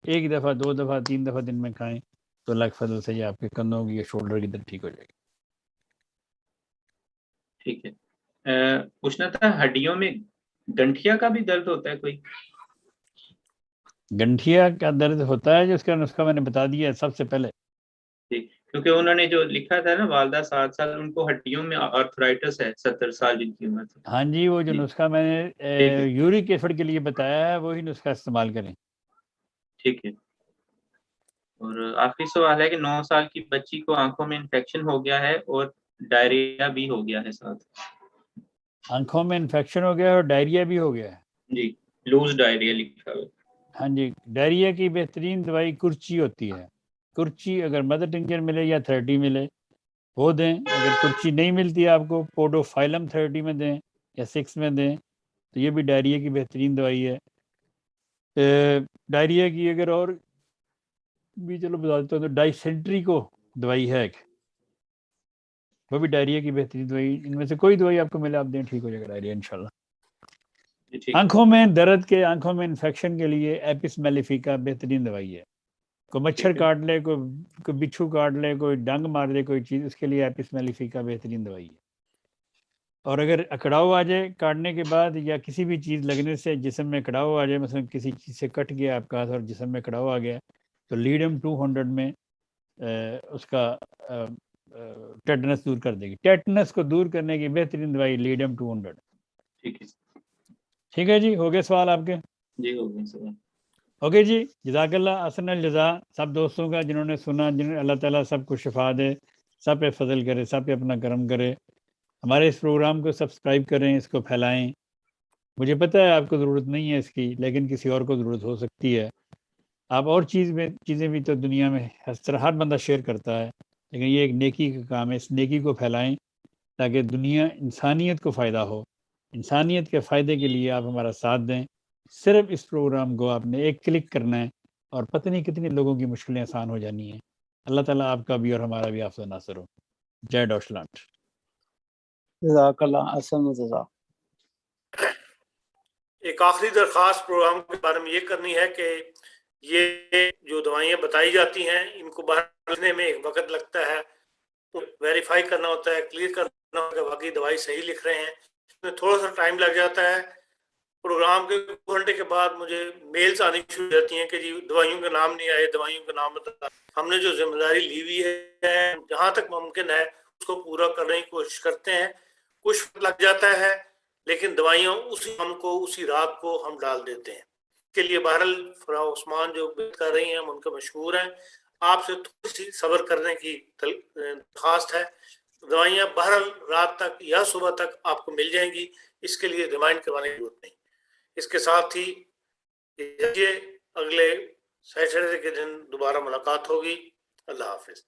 1 دفعہ 2 دفعہ 3 دفعہ دن میں کھائیں تو اللہ کے فضل سے یہ آپ کے کندھوں کی یا شولڈر کی درد ٹھیک ہو جائے گی. ٹھیک ہے. پوچھنا تھا، ہڈیوں میں گنٹھیا کا بھی درد ہوتا ہے کوئی؟ گنٹھیا کا درد ہوتا ہے، جس کا نسخہ میں نے بتا دیا ہے سب سے پہلے. کیونکہ انہوں نے جو لکھا تھا نا، والدہ 7 سال ان کو ہڈیوں میں آرتھرائٹس ہے، 70 سال جن کی عمر تھی. ہاں جی، وہ جو جی. نسخہ میں نے ٹھیک ہے. یورک ایسڈ کے لیے بتایا ہے وہی نسخہ استعمال کریں. ٹھیک ہے. اور آخری سوال ہے کہ 9 سال کی بچی کو آنکھوں میں انفیکشن ہو گیا ہے اور ڈائریا بھی ہو گیا ہے ساتھ. آنکھوں میں انفیکشن ہو گیا ہے اور ڈائریا بھی ہو گیا ہے. جی، لوز ڈائریا لکھا ہوا. ہاں جی، ڈائریا کی بہترین دوائی کرچی ہوتی ہے. کرچی اگر مدر ٹنچر ملے یا 30 ملے وہ دیں. اگر کرچی نہیں ملتی آپ کو، پوڈوفائلم 30 میں دیں یا 6 میں دیں، تو یہ بھی ڈائریا کی بہترین دوائی ہے. ڈائریا کی اگر اور بھی چلو بتا دیتا ہوں تو ڈائسینٹری کو دوائی ہے ایک، وہ بھی ڈائریا کی بہترین دوائی. ان میں سے کوئی دوائی آپ کو ملے آپ دیں، ٹھیک ہو جائے گا ڈائریا انشاءاللہ. ٹھیک. آنکھوں میں درد کے، آنکھوں میں انفیکشن کے لیے ایپس میلیفیکا بہترین دوائی ہے. کوئی مچھر کاٹ لے، کوئی بچھو کاٹ لے، کوئی ڈنگ مار دے کوئی چیز، اس کے لیے ایپس میلیفیکا بہترین دوائی ہے. اور اگر اکڑاؤ آ جائے کاٹنے کے بعد یا کسی بھی چیز لگنے سے جسم میں اکڑاؤ آ جائے، مثلا کسی چیز سے کٹ گیا آپ کا ہاتھ اور جسم میں اکڑاؤ آ گیا، تو لیڈم 200 میں اس کا ٹیٹنس دور کر دے گی. ٹیٹنس کو دور کرنے کی بہترین دوائی لیڈم 200. ٹھیک ہے. ٹھیک ہے جی، ہو گئے سوال آپ کے؟ جی ہو گئے سوال. اوکے جی، جزاک اللہ، احسن الجزا سب دوستوں کا جنہوں نے سنا. اللہ تعالیٰ سب کو شفا دے، سب پہ فضل کرے، سب پہ اپنا کرم کرے. ہمارے اس پروگرام کو سبسکرائب کریں، اس کو پھیلائیں. مجھے پتہ ہے آپ کو ضرورت نہیں ہے اس کی، لیکن کسی اور کو ضرورت ہو سکتی ہے. آپ اور چیزیں بھی تو دنیا میں ہر بندہ شیئر کرتا ہے، لیکن یہ ایک نیکی کا کام ہے. اس نیکی کو پھیلائیں تاکہ دنیا، انسانیت کو فائدہ ہو. انسانیت کے فائدے کے لیے آپ ہمارا ساتھ دیں. صرف اس پروگرام کو آپ نے ایک کلک کرنا ہے اور پتہ نہیں کتنی لوگوں کی مشکلیں آسان ہو جانی ہیں. اللہ تعالیٰ آپ کا بھی اور ہمارا بھی حافظ ناصر ہو. جے ڈوشلانٹ. جزاک اللہ، احسن الجزا. ایک آخری درخواست پروگرام کے بارے میں یہ کرنی ہے کہ یہ جو دوائیاں بتائی جاتی ہیں ان کو باہر لینے میں ایک وقت لگتا ہے، ویریفائی کرنا ہوتا ہے، کلیئر کرنا ہوتا ہے کہ واقعی دوائی صحیح لکھ رہے ہیں. اس میں تھوڑا سا ٹائم لگ جاتا ہے. پروگرام کے 2 گھنٹے کے بعد مجھے میلز آنی شروع ہو جاتی ہیں کہ جی دوائیوں کے نام نہیں آئے، دوائیوں کے نام بتا. ہم نے جو ذمہ داری لی ہوئی ہے جہاں تک ممکن ہے اس کو پورا کرنے کی کوشش کرتے ہیں. کچھ وقت لگ جاتا ہے لیکن دوائیاں اسی رات کو ہم ڈال دیتے ہیں. اس کے لیے بہرحال فراح عثمان جو بات کر رہی ہیں ہم ان کے مشہور ہیں. آپ سے تھوڑی سی صبر کرنے کی درخواست ہے. دوائیاں بہرحال رات تک یا صبح تک آپ کو مل جائیں گی، اس کے لیے ریمائنڈ کروانے کی ضرورت نہیں. اس کے ساتھ ہی اگلے سیٹرڈے کے دن دوبارہ ملاقات ہوگی. اللہ حافظ.